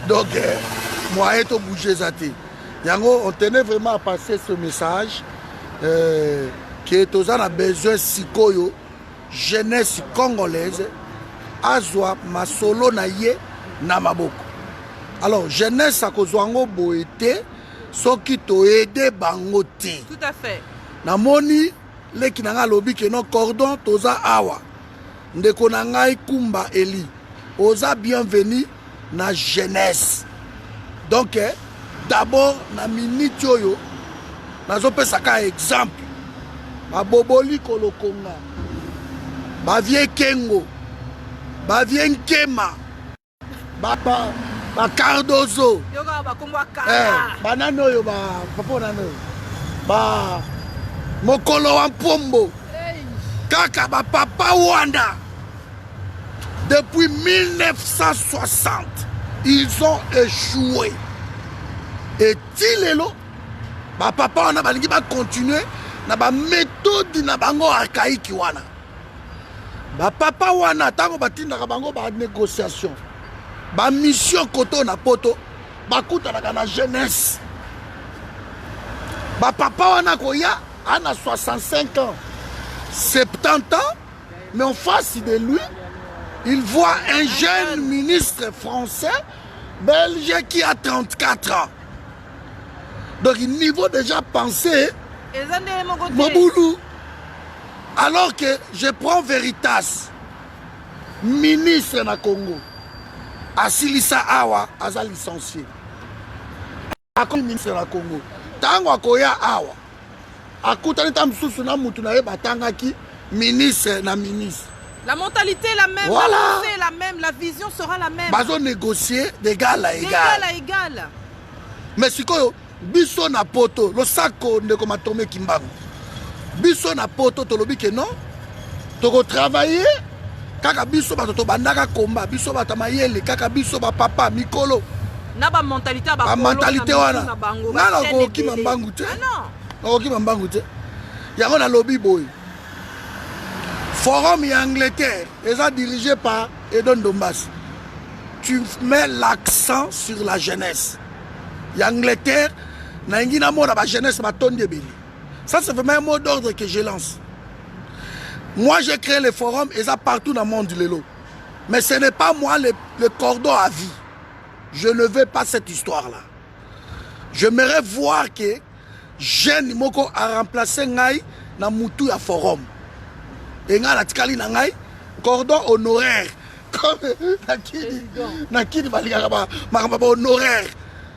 Donc moi et to bouger zati. Yango on tenait vraiment à passer ce message que tous a besoin sikoyo jeunesse congolaise azwa masolo na ye na maboko. Alors jeunesse a kozwango boete soki to aider bango te. Tout à fait. Na moni le kinanga lobi que non cordon toza awa. Ndeko na ngai Kumba Eli oza bienvenue na jeunesse. Donc d'abord na minute oyo nazopesa ka exemple ba boboli kolokonga ba vie kengo ba vie nkema ba Cardozo banano oyo ba papa nano ba mokolo wa mpombo kaka ba papa Wanda. Depuis 1960 ils ont échoué et tilelo ba papa wana balingi ba continuer na ba méthode na bango archaïque wana ba papa wana tango batindaka bango ba négociation ba mission koto na poto bakutana na jeunesse ba papa wana koya ana 65 ans 70 ans, mais en face de lui, il voit un jeune ministre français, belge, qui a 34 ans. Donc, il niveau déjà pensé, Moboulou. Alors que je prends Veritas, ministre na Congo, Asilisa Awa, Aza licencié. Ministre na Congo, Tango Akoya Awa. Akutani tamsusu na mutu na ye batangaki ministre na ministre. La mentalité est la même, voilà. La pensée est la même, la vision sera la même. Bazo négocier d'égal à égal. D'égal à égal. Mais sikoyo biso na poto lo sako ndeko matome kimbango. Biso na poto tolobi ke non. Toko travailler kaka biso bato to bandaka komba biso batamayele kaka biso ba papa mikolo. Na ba mentalité ba mentalité wana. Na ko kimbango te. Ah non. Ok, Mambangouté. Il y a un lobby boy. Forum et Angleterre, ils sont dirigés par Edon Dombas. Tu mets l'accent sur la jeunesse. Il y a Angleterre, il y a la jeunesse, ça c'est vraiment un mot d'ordre que je lance. Moi j'ai créé les forums et ça partout dans le monde de l'élo. Mais ce n'est pas moi le cordon à vie. Je ne veux pas cette histoire-là. J'aimerais voir que jeune moko a remplacé ngai na mutu ya forum et nga la tikali na ngai cordon honoraire comme nakini balika ba honoraire.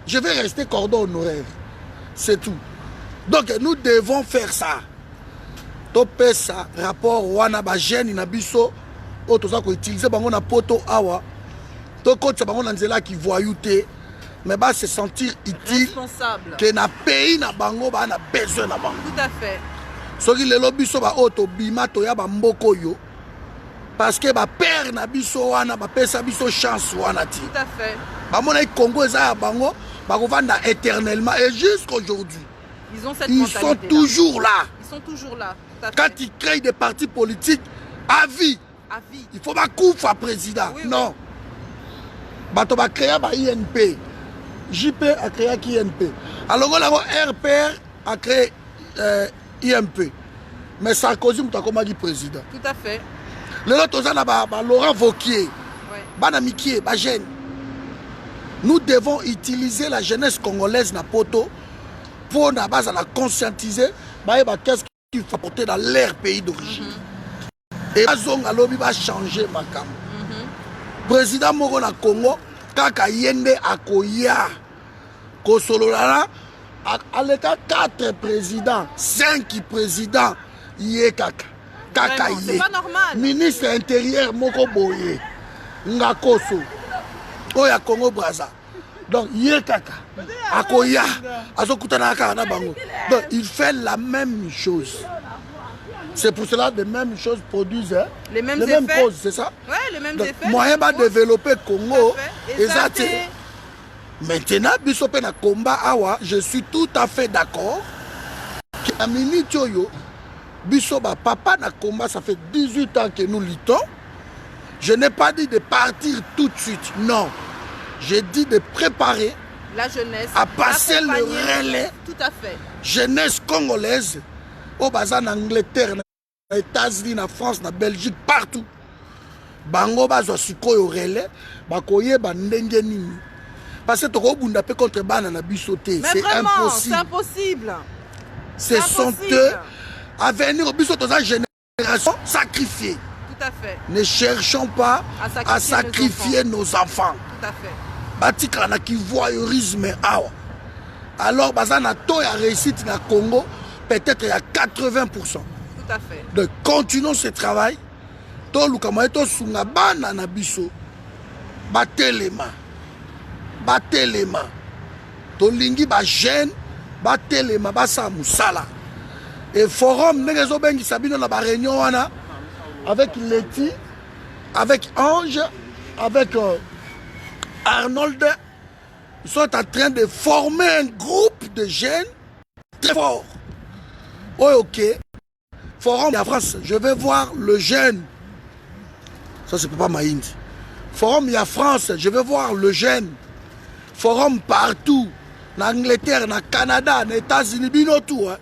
Je vais rester cordon honoraire, c'est tout. Donc nous devons faire ça. Topé ça rapport wana ba jeune na biso o toza ko utiliser bango na poto awa Donc, quand tu as qui voyouté, mais bah se sentir utile. Responsable. Que na pays na bango ba na besoin na bango. Tout à fait. Soki lelo biso ba auto bima to ya ba mboko yo. Parce que ba père na biso wana ba pesa biso chance wana ti. Tout à fait. Ba mona Congo eza ya bango ba kovanda éternellement et jusqu'aujourd'hui. Ils ont cette Ils mentalité. sont toujours là. Ils sont toujours là. Tout à fait. Quand ils créent des partis politiques à vie. À vie. Il faut pas couper président. Oui, non. Bato ba créer ba INP. JP a créé INP. Alors RPR a créé INP. Mais Sarkozy m'a comme président. Tout à fait. Le autre Laurent Wauquiez. Banamikié, jeune. Nous devons utiliser la jeunesse congolaise na poto pour na base à la conscientiser. Qu'est-ce qu'il faut apporter dans leur pays d'origine. Et Azong Alobi va changer ma cam. Président Moro na Congo, kaka yende akoya. Kosololala, à l'état 4 présidents, 5 présidents, yé kaka. Kaka yé. C'est pas normal. Ministre intérieur Moko Boye, Ngakoso, Oya Congo Braza. Donc yé kaka. Akoya. Azokutana kaka na bango. Donc il fait la même chose. C'est pour cela que les mêmes choses produisent les mêmes causes, c'est ça? Oui, les mêmes effets. Moyen de développer Congo. Et ça, maintenant, Bisope na combat awa, je suis tout à fait d'accord. Que la minute yo, Bisoba papa na combat, ça fait 18 ans que nous luttons. Je n'ai pas dit de partir tout de suite, non. J'ai dit de préparer la jeunesse à passer le relais. Tout à fait. Jeunesse congolaise. Au bazar en Angleterre, aux États-Unis, en France, en Belgique, partout. Bango bazo sikoyo relais, bakoye bandenge nini. Parce que tu as peu contre banana bisoté, c'est impossible. C'est impossible. Ce sont eux à venir au bisoté dans une génération sacrifiée. Tout à fait. Ne cherchons pas à sacrifier nos enfants. Tout à fait. Batika na ki voyeurisme awa. Alors bazana to ya réussite na Congo. Peut-être il y a 80%. Tout à fait. Donc, continuons ce travail. To lukama eto sunga bana na biso. Batelema. To lingi ba jeune. Batelema basa musala. Et forum negezo bengi sabino na ba réunion wana avec Letty, avec Ange, avec Arnold. Ils sont en train de former un groupe de jeunes très forts. Oh, ok. Forum à France, je vais voir le jeune. Ça, c'est Papa Maïnd. Forum à France, je vais voir le jeune. Forum partout. En Angleterre, en Canada, en États-Unis, tout. Hein.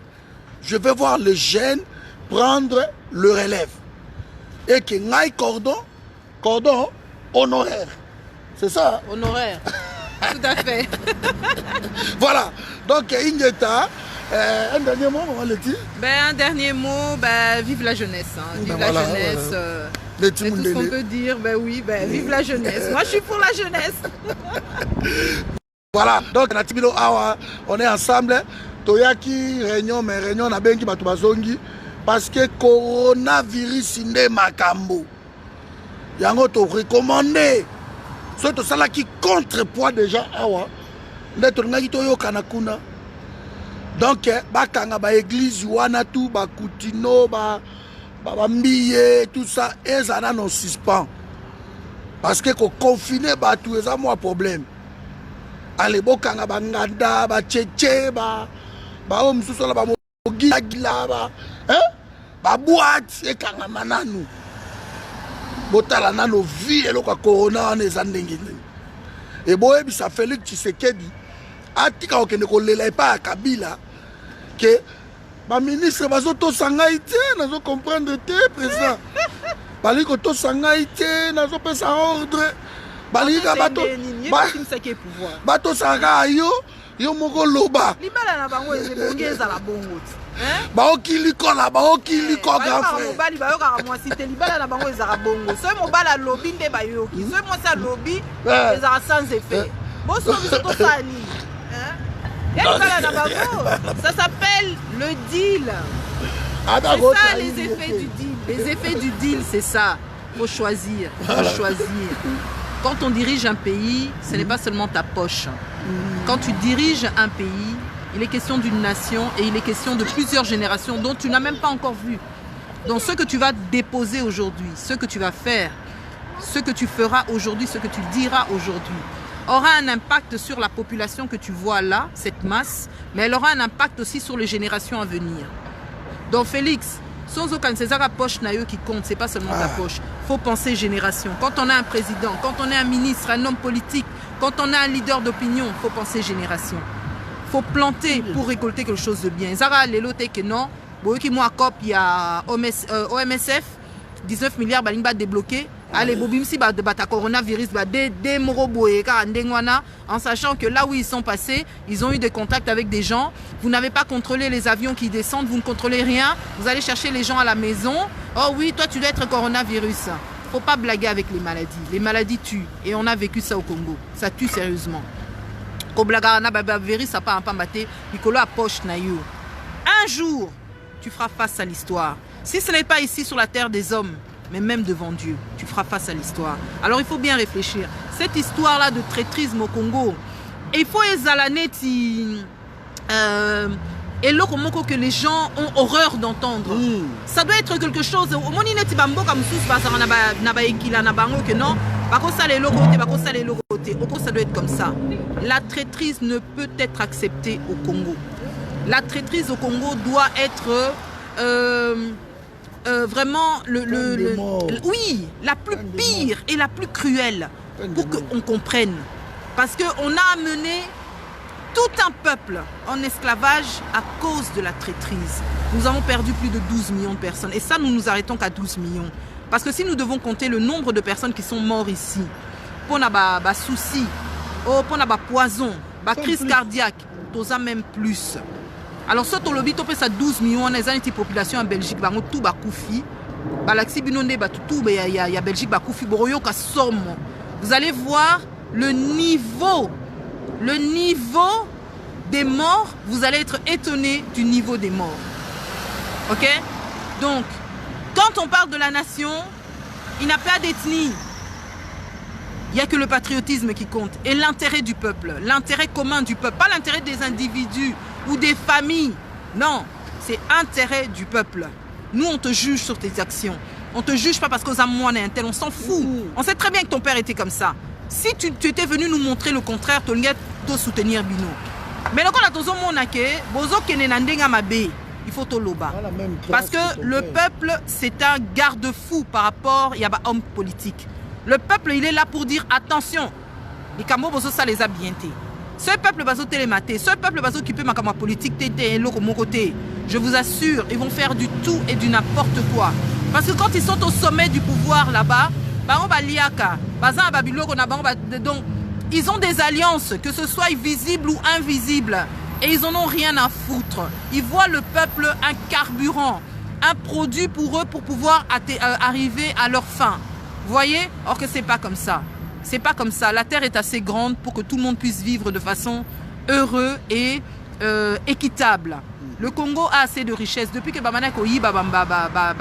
Je vais voir le jeune prendre le relève. Et que Ngaï cordon honoraire. C'est ça? Hein? Honoraire. Tout à fait. Voilà. Donc, Ingeta. Un dernier mot, on dit. Un dernier mot, vive la jeunesse. Hein. Vive la jeunesse. C'est tout ce qu'on peut dire. Oui, vive la jeunesse. Moi, je suis pour la jeunesse. Voilà. Donc, Natibilo Awa, on est ensemble. Toyaki, réunion, mais réunion, on a bien qui batubazongi. Parce que coronavirus, n'est makambo. Yango, to recommandé. Surtout ça là qui contrepoids déjà Awa. D'être ngaki toyo kanakuna. Donc, bakanga ba église wana tout ba kutino ba mbiye tout ça et ça n'a non suspend. Parce que ko confiner ba tout ça moi problème. Allez bokanga ba nganda ba tchétché ba omsuso la ba mogila ba ba boîte et kanga mananu. Botala nano vie et le corona on est andengini. Et boyebi ça Félix Tshisekedi atika okende ko lela pa Kabila que ma ministre bazoto sangaïté nazo comprendre te président baliko to sangaïté nazo pesa ordre balika bato sanga yo moko loba libala na bango ezebongeza la bongo baokili kola baokili ko grand frère mobali bayoka mwasi te libala na bango ezaka bongo so mobala lobi nde bayoki so mo sa lobi ezaka sans effet boso biso sali ça s'appelle le deal. C'est ça les effets du deal. Les effets du deal, c'est ça. Faut choisir. Faut choisir. Quand on dirige un pays, ce n'est pas seulement ta poche. Quand tu diriges un pays, il est question d'une nation et il est question de plusieurs générations dont tu n'as même pas encore vu. Donc ce que tu vas déposer aujourd'hui, ce que tu vas faire, ce que tu feras aujourd'hui, ce que tu diras aujourd'hui, aura un impact sur la population que tu vois là, cette masse, mais elle aura un impact aussi sur les générations à venir. Donc Félix, sans aucun César à poche naïo qui compte, c'est pas seulement ta poche. Il faut penser génération. Quand on a un président, quand on a un ministre, un homme politique, quand on a un leader d'opinion, il faut penser génération. Il faut planter pour récolter quelque chose de bien. Zara Lelote que non, qui moi cop il y a OMSF 19 milliards balimba débloqués. Allez, bobimsi ba coronavirus ba des moroboé en sachant que là où ils sont passés, ils ont eu des contacts avec des gens. Vous n'avez pas contrôlé les avions qui descendent, vous ne contrôlez rien. Vous allez chercher les gens à la maison. Oh oui, toi tu dois être coronavirus. Faut pas blaguer avec les maladies. Les maladies tuent et on a vécu ça au Congo. Ça tue sérieusement. Un jour, tu feras face à l'histoire. Si ce n'est pas ici sur la terre des hommes, mais même devant Dieu, tu feras face à l'histoire. Alors il faut bien réfléchir. Cette histoire-là de traîtrisme au Congo, il faut exalaner et là que les gens ont horreur d'entendre. Ça doit être quelque chose. Ça doit être comme ça. La traîtrise ne peut être acceptée au Congo. La traîtrise au Congo doit être vraiment oui, la plus pire et la plus cruelle pour qu'on comprenne. Parce qu'on a amené tout un peuple en esclavage à cause de la traîtrise. Nous avons perdu plus de 12 millions de personnes. Et ça, nous nous arrêtons qu'à 12 millions. Parce que si nous devons compter le nombre de personnes qui sont mortes ici, pour un souci, pour un poison, crise cardiaque, tout ça même plus. Alors, ce que l'on peut ça 12 millions, on a une population en Belgique, tout va koufi. Il y a Belgique, koufi, vous allez voir le niveau des morts, vous allez être étonné du niveau des morts. Ok? Donc, quand on parle de la nation, il n'y a pas d'ethnie. Il n'y a que le patriotisme qui compte et l'intérêt du peuple, l'intérêt commun du peuple, pas l'intérêt des individus ou des familles. Non, c'est l'intérêt du peuple. Nous, on te juge sur tes actions. On ne te juge pas parce que on s'en fout. On sait très bien que ton père était comme ça. Si tu étais venu nous montrer le contraire, tu dois soutenir Bino. Mais quand on a il faut toloba. Parce que le peuple, c'est un garde-fou par rapport à homme politique. Le peuple, il est là pour dire attention. Les Cambos, ça les a bien été. Ce peuple va télémater, ce peuple va s'occuper de ma politique, je vous assure, ils vont faire du tout et du n'importe quoi. Parce que quand ils sont au sommet du pouvoir là-bas, donc, ils ont des alliances, que ce soit visibles ou invisibles, et ils n'en ont rien à foutre. Ils voient le peuple un carburant, un produit pour eux pour pouvoir arriver à leur fin. Vous voyez? Or que c'est pas comme ça. C'est pas comme ça. La terre est assez grande pour que tout le monde puisse vivre de façon heureuse et équitable. Le Congo a assez de richesses. Depuis que Bamana Koyi,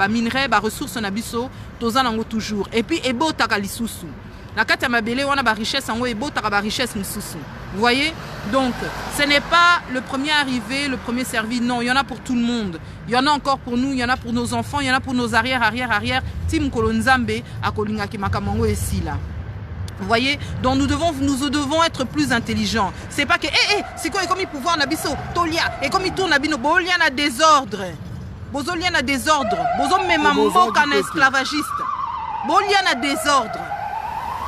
minerai, ressources en abisso, tozan toujours. Et puis, ebo takalissusu. La carte à mabele, on a ba richesse en haut, ebo takaba richesse msusu. Vous voyez? Donc, ce n'est pas le premier arrivé, le premier servi. Non, il y en a pour tout le monde. Il y en a encore pour nous, il y en a pour nos enfants, il y en a pour nos arrière. Tim Kolonzambe, à Kolinga Kimakamango et Sila. Vous voyez? Donc nous devons être plus intelligents. C'est pas que, c'est quoi, comme il pouvoir en abisso, Tolia, et comme il tourne à Bino, Bolien a désordre. Bozolien a désordre. Bozom memambo qu'un esclavagiste. Bolien a désordre.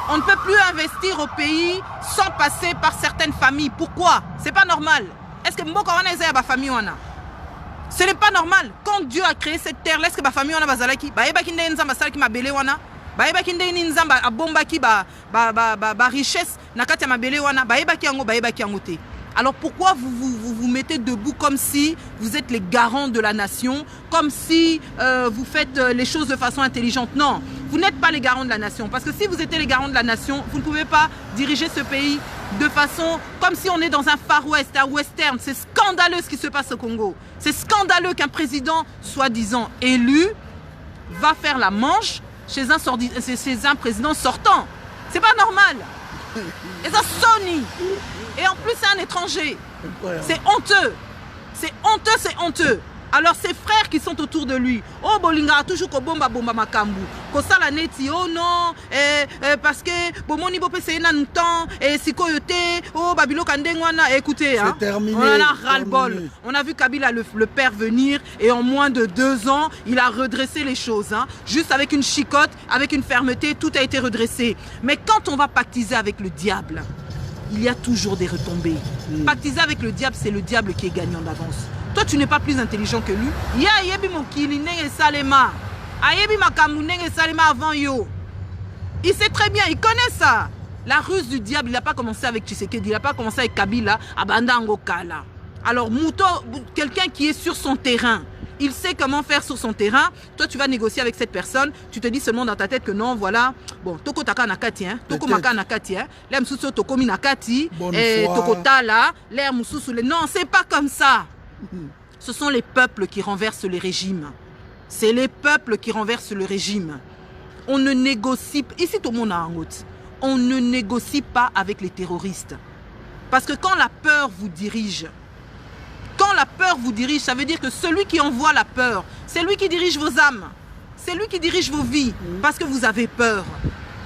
On ne peut plus investir au pays sans passer par certaines familles. Pourquoi? C'est pas normal. Est-ce que Mboka wana eza ya ba famille wana? Ce n'est pas normal. Quand Dieu a créé cette terre, est-ce que ba famille wana bazalaki? Ba eba kinde nzamba salaki mabele wana? Ba eba kinde nzamba abombaki ba richesse na kati ya mabele wana? Ba eba ki yango te. Alors pourquoi vous mettez debout comme si vous êtes les garants de la nation, comme si vous faites les choses de façon intelligente? Non, vous n'êtes pas les garants de la nation. Parce que si vous étiez les garants de la nation, vous ne pouvez pas diriger ce pays de façon comme si on est dans un Far West, un western. C'est scandaleux ce qui se passe au Congo. C'est scandaleux qu'un président soi-disant élu va faire la manche chez un président sortant. C'est pas normal. Et ça Sony. Et en plus, c'est un étranger. C'est honteux. C'est honteux, c'est honteux. Alors ses frères qui sont autour de lui, oh bolinga toujours ko bomba bomba makambu, ko sala neti oh non, parce que bomoni bo pese na temps et sikoyote, oh babilo kandengwana, écoutez hein, terminé, on en a ras-le-bol. On a vu Kabila le père venir et en moins de 2 ans, il a redressé les choses, hein. Juste avec une chicotte, avec une fermeté, tout a été redressé. Mais quand on va pactiser avec le diable, il y a toujours des retombées. Pactiser avec le diable, c'est le diable qui est gagnant d'avance. Toi, tu n'es pas plus intelligent que lui. Ya yebi mokili nenge salema. Ayebi makambu nenge salema avant yo. Il sait très bien, il connaît ça. La ruse du diable, il n'a pas commencé avec Tshisekedi, il n'a pas commencé avec Kabila, Abanda Angokala. Alors, Mouto, quelqu'un qui est sur son terrain, il sait comment faire sur son terrain. Toi, tu vas négocier avec cette personne. Tu te dis seulement dans ta tête que non, voilà. Bon, Toko Taka Nakati, hein. Toko Maka Nakati, hein. L'air Moussou Toko Minakati. Et Toko Tala. L'air Moussou. Non, c'est pas comme ça. Ce sont les peuples qui renversent les régimes. C'est les peuples qui renversent le régime. On ne négocie pas. Ici, tout le monde a un autre. On ne négocie pas avec les terroristes. Parce que quand la peur vous dirige, ça veut dire que celui qui envoie la peur, c'est lui qui dirige vos âmes. C'est lui qui dirige vos vies. Parce que vous avez peur.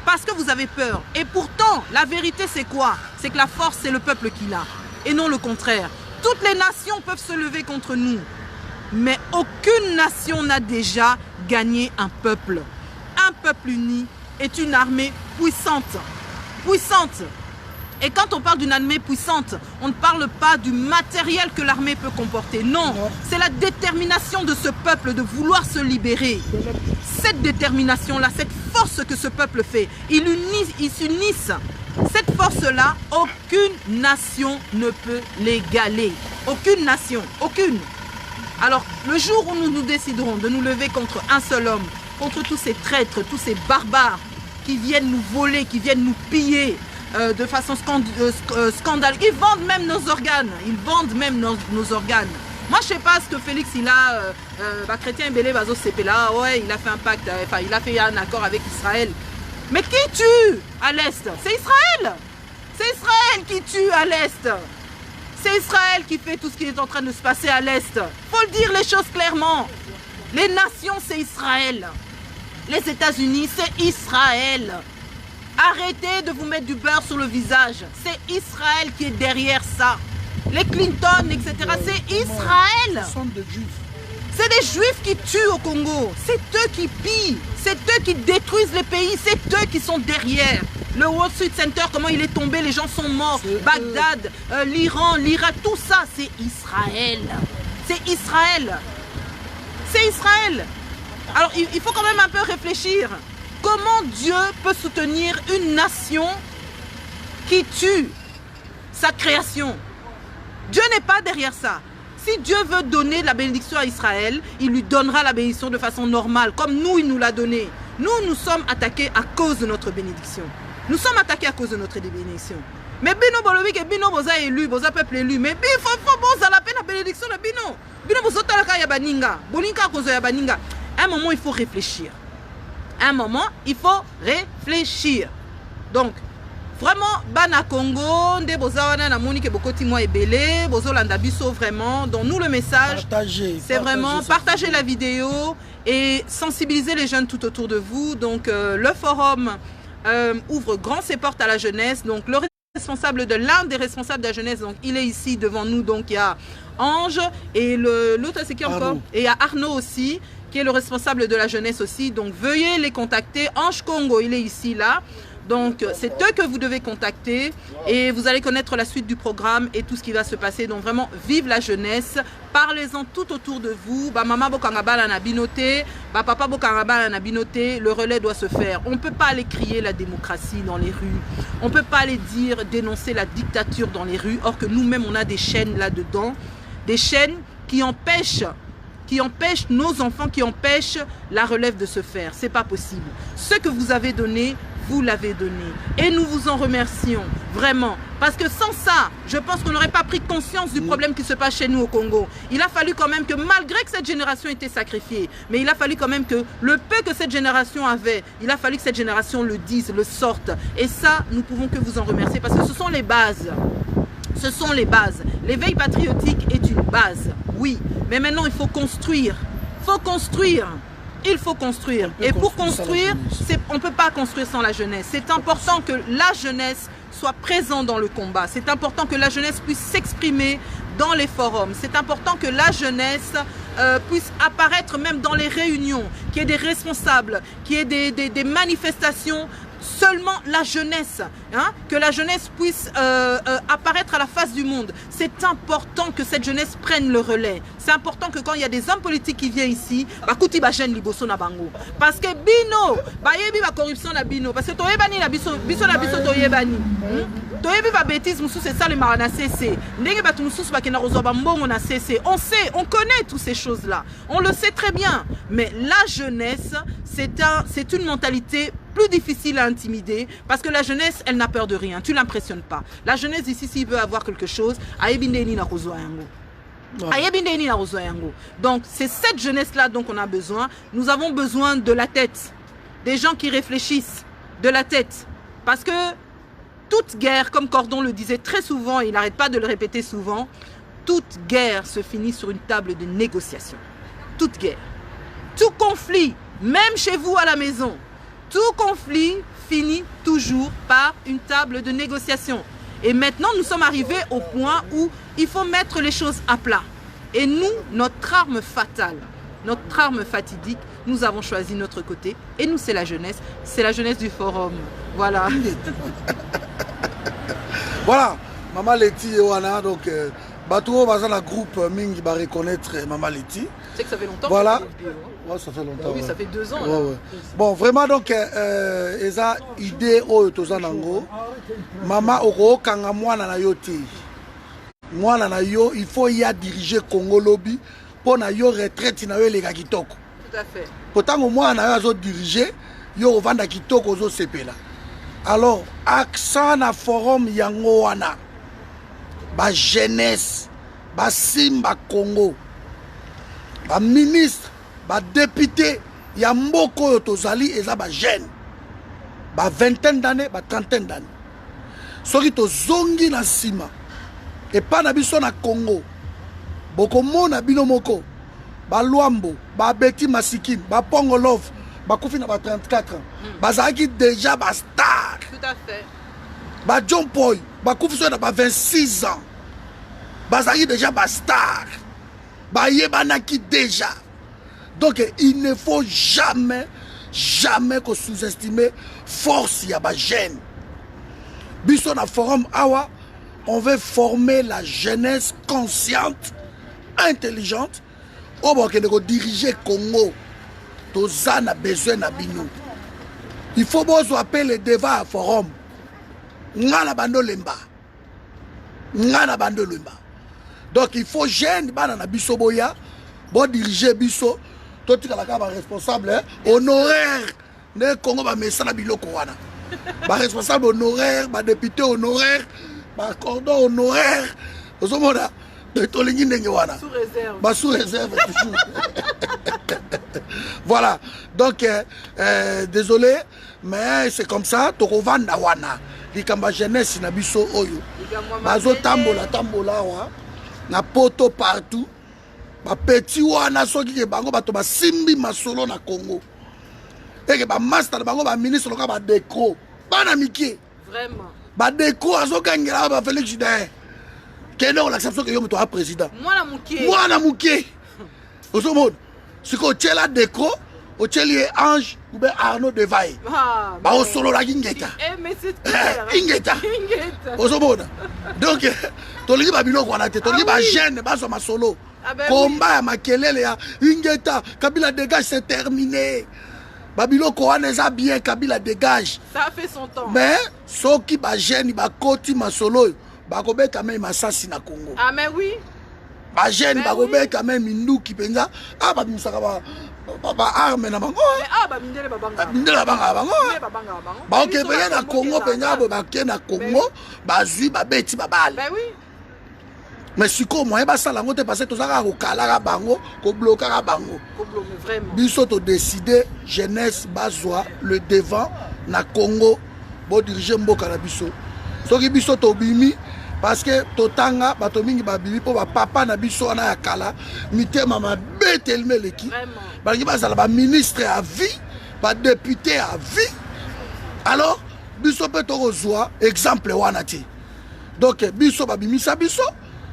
Parce que vous avez peur. Et pourtant, la vérité, c'est quoi? C'est que la force, c'est le peuple qui l'a. Et non le contraire. Toutes les nations peuvent se lever contre nous. Mais aucune nation n'a déjà gagné un peuple. Un peuple uni est une armée puissante. Puissante. Et quand on parle d'une armée puissante, on ne parle pas du matériel que l'armée peut comporter. Non, c'est la détermination de ce peuple de vouloir se libérer. Cette détermination-là, cette force que ce peuple fait, ils s'unissent. Cette force-là, aucune nation ne peut l'égaler. Aucune nation, aucune. Alors, le jour où nous déciderons de nous lever contre un seul homme, contre tous ces traîtres, tous ces barbares qui viennent nous voler, qui viennent nous piller de façon scandaleuse. Ils vendent même nos organes. Ils vendent même nos organes. Moi, je ne sais pas ce que Félix, il a... chrétien Belé Bazo Sepela, ouais, il a fait un pacte, enfin, il a fait un accord avec Israël. Mais qui tue à l'Est? C'est Israël. C'est Israël qui tue à l'Est. C'est Israël qui fait tout ce qui est en train de se passer à l'Est. Faut le dire les choses clairement. Les nations, c'est Israël. Les États-Unis, c'est Israël. Arrêtez de vous mettre du beurre sur le visage. C'est Israël qui est derrière ça. Les Clinton, etc. C'est Israël. Ce sont des juifs. C'est des juifs qui tuent au Congo. C'est eux qui pillent. C'est eux qui détruisent les pays. C'est eux qui sont derrière. Le World Trade Center, comment il est tombé, les gens sont morts. Bagdad, l'Iran, l'Irak, tout ça, c'est Israël. C'est Israël. C'est Israël. Alors, il faut quand même un peu réfléchir. Comment Dieu peut soutenir une nation qui tue sa création? Dieu n'est pas derrière ça. Si Dieu veut donner la bénédiction à Israël, il lui donnera la bénédiction de façon normale, comme nous, il nous l'a donné. Nous, nous sommes attaqués à cause de notre bénédiction. Nous sommes attaqués à cause de notre bénédiction. Mais Bino Bolobi, que Bino Boza élu, Boza peuple élu, mais il faut Boza la peine la bénédiction de Bino. Bino Boza Talaka Yabaninga, Bolinka Kozo Yabaninga. À un moment, il faut réfléchir. À un moment, il faut réfléchir. Donc, vraiment, Bana Congo, Nde Boza Wana Namoni ke Bokoti Mo Ebele, Bozo Landabiso vraiment. Donc, nous, le message, c'est vraiment partager la vidéo et sensibiliser les jeunes tout autour de vous. Donc, le forum ouvre grand ses portes à la jeunesse. Donc, le responsable de l'un des responsables de la jeunesse, donc il est ici devant nous. Donc, il y a Ange et l'autre, c'est qui encore? Et il y a Arnaud aussi, qui est le responsable de la jeunesse aussi. Donc, veuillez les contacter. Ange Congo, il est ici, là. Donc, c'est eux que vous devez contacter et vous allez connaître la suite du programme et tout ce qui va se passer. Donc, vraiment, vive la jeunesse. Parlez-en tout autour de vous. Bah, maman Bokangabala n'a binoté. Bah, papa Bokangabala n'a binoté. Le relais doit se faire. On ne peut pas aller crier la démocratie dans les rues. On ne peut pas aller dire, dénoncer la dictature dans les rues. Or que nous-mêmes, on a des chaînes là-dedans. Des chaînes qui empêchent nos enfants, qui empêchent la relève de se faire. C'est pas possible. Ce que vous avez donné, vous l'avez donné. Et nous vous en remercions, vraiment. Parce que sans ça, je pense qu'on n'aurait pas pris conscience du problème qui se passe chez nous au Congo. Il a fallu quand même que, malgré que cette génération était sacrifiée, mais il a fallu quand même que le peu que cette génération avait, il a fallu que cette génération le dise, le sorte. Et ça, nous pouvons que vous en remercier parce que ce sont les bases. Ce sont les bases. L'éveil patriotique est une base, oui. Mais maintenant, il faut construire. Il faut construire. Il faut construire. Et pour construire, on ne peut pas construire sans la jeunesse. C'est important que la jeunesse soit présente dans le combat. C'est important que la jeunesse puisse s'exprimer dans les forums. C'est important que la jeunesse puisse apparaître même dans les réunions, qu'il y ait des responsables, qu'il y ait des manifestations. Seulement la jeunesse, hein, que la jeunesse puisse apparaître à la face du monde. C'est important que cette jeunesse prenne le relais. C'est important que quand il y a des hommes politiques qui viennent ici, bakuti ba jeune liboso na bango. Parce que bino, ba yebi ba corruption na bino. Parce que toyebani na biso na biso toyebani. Toyebi ba bêtise musu c'est ça le marana CC. Ndenge ba tumusu ba kena rozwa ba mbongo na CC. On sait, on connaît toutes ces choses-là. On le sait très bien. Mais la jeunesse, c'est une mentalité plus difficile à intimider parce que la jeunesse, elle n'a peur de rien. Tu l'impressionnes pas. La jeunesse ici, s'il veut avoir quelque chose, donc c'est cette jeunesse-là dont on a besoin. Nous avons besoin de la tête. Des gens qui réfléchissent. De la tête. Parce que toute guerre, comme Cordon le disait très souvent, il n'arrête pas de le répéter souvent, toute guerre se finit sur une table de négociation. Toute guerre. Tout conflit, même chez vous à la maison, tout conflit finit toujours par une table de négociation. Et maintenant, nous sommes arrivés au point où il faut mettre les choses à plat. Et nous, notre arme fatale, notre arme fatidique, nous avons choisi notre côté. Et nous, c'est la jeunesse du forum. Voilà. Voilà, Maman Leti et Wana, donc, Batou, dans le groupe Mingi va reconnaître Maman Leti. Tu sais que ça fait longtemps. Voilà. Ouais, ça fait longtemps. Oui, ça fait 2 ans. Ouais, ouais. Bon, vraiment, donc, eza idée au Tozanango. Maman Oro, Kanga Mwana na Yoti. Mwana na yo, il faut y a diriger Congo Lobby pour na yo retraite na yo les Kitoko. Tout à fait. Pourtant, au moins, na yo diriger, yo vanda Kitoko zo sepela. Alors, accent na forum yango wana. Ba jeunesse, ba Simba Congo. Ba ministre, ba député, ya mboko yo tozali eza ba jeune. Ba vingtaine d'années, ba trentaine d'années. Soki tozongi na sima. Et pas na biso na Congo. Boko mona bino moko. Ba Luambo, ba Betty Masikine, ba Pongolov, ba Koufi na ba 34 ans. Ba zaki déjà ba star. Tout à fait. Ba John Paul, ba Koufi na ba 26 ans. Ba zaki déjà ba star. Ba yebanaki déjà. Donc il ne faut jamais que sous-estimer force ya ba jeune. Biso na forum awa, on veut former la jeunesse consciente, intelligente, au qui de diriger Congo. Tozana besoin na bino. Il faut vous appeler le débat à forum. Ngana bando lemba. Ngana bando lemba. Donc il faut jeune bana na biso boya, bon diriger biso, tout la caba responsable honoraire ne Congo ba mesana biloko wana. Ba responsable honoraire, ba député honoraire, ba cordon honoraire. Ozomona sous réserve. Bah, sous réserve toujours. Voilà. Donc, désolé, mais c'est comme ça. Tokovanda wana. Likamba jeunesse na biso oyo. Bazo tambola wa. Na poto partout. Ba petit wana soki ke bango bato ba simbi masolo na Congo. Et que ba master bango ba ministre loka ba décro. Bana miki. Vraiment. Ba décro azo kangela ba Félix Judain. Quelle est l'acceptation que vous êtes président? Moi, la mouké. Vous avez ce que tu as la déco, tu as Ange ou bien Arnaud de Vaille. Bah, au solo la Ingeta. Mais c'est clair. Ingeta. Vous avez donc, tu as dit Babino qu'on a été, tu as dit Jeanne, Baso ma solo. Combat ma kelele Ingeta, Kabila dégage, c'est terminé. Babilo Kohaneza bien, Kabila dégage. Ça a fait son temps. Mais, ceux qui ba Jeanne, ba Koti ma solo. Bakobeta même assassin na Congo. Ah mais oui. ba jeune ba robeka même minduki penza ah ba misaka ba arme na bango ah ba mindele ba banga mindele ba bango ba ok pe na Congo penza ba ke na Congo ba zui ba beti ba bale ben oui. mais siko moyen ba sala ngote parce que tozaka ko kala bango ko bloquer bango vraiment biso to décider jeunesse bazwa le devant na Congo bo diriger mboka na biso soki biso to bimi parce que totanga bato mingi babimi po ba papa na biso na ya kala mitema mabe tellement leki balingi bazala ba ministre à vie ba député à vie alors biso pe to kozwa exemple wana ti donc biso babimisa biso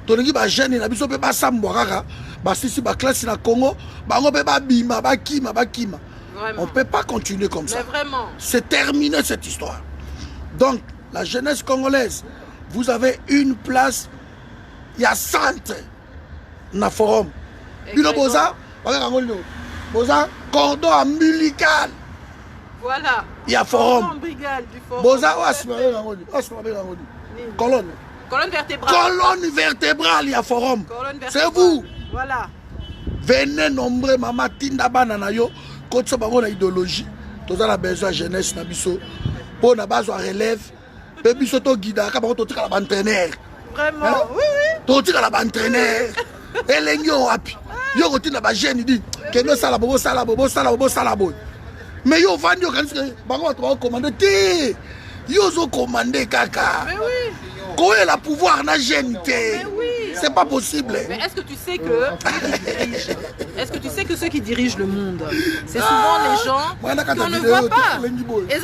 tolingi ba jeune na biso pe basambwa kaka basisi ba classe na Congo bango pe babima bakima on peut pas continuer comme ça. Vraiment. C'est terminé cette histoire. Donc la jeunesse congolaise, vous avez une place, il y a centre na forum. Bino boza, boza cordon ombilical. Voilà. Il y a forum. Boza colonne. Colonne vertébrale. Colonne vertébrale, il y a forum. C'est vous. Voilà. Venez nombreux mama tinda banana yo, quand ça bango na idéologie. Tous a besoin de jeunesse na biso. Pour na besoin relève. Pe biso to guida ka bango to tika la entraîneur. Vraiment. Oui oui. To tika la entraîneur. Elengi o wapi. Yo ko tinda ba jeune dit kendo sala bobo sala boy. Mais yo vandi yo kanisi bango to commander té. Yo zo commander kaka. Mais oui. Quoi est le pouvoir na jeune té? C'est pas possible. Mais est-ce que tu sais que ceux qui dirigent le monde, c'est souvent les gens qu'on ne voit pas. Est-ce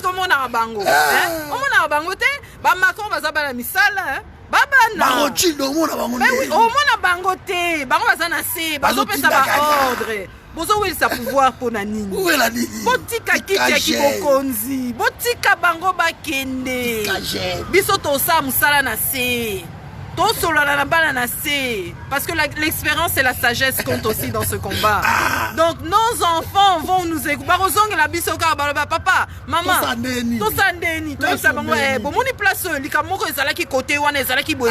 que mon arabango, mon arabango te, Macron va zaba la misala, babana. Mais oui, au mon abangote, bango va zanase, bazo pe ça va ordre. Bozo où est sa pouvoir pour nani? Où est la nini? Botika kiti bokonzi, botika bango bakende. Biso to sa musala na se. To solo la bana na se. Parce que l'expérience et la sagesse comptent aussi dans ce combat. Donc nos enfants vont nous écouter. Barozong la biso ka baloba papa, maman. To sandeni, to sa bango bo moni place likamoko ezala ki côté wana ezala ki boy.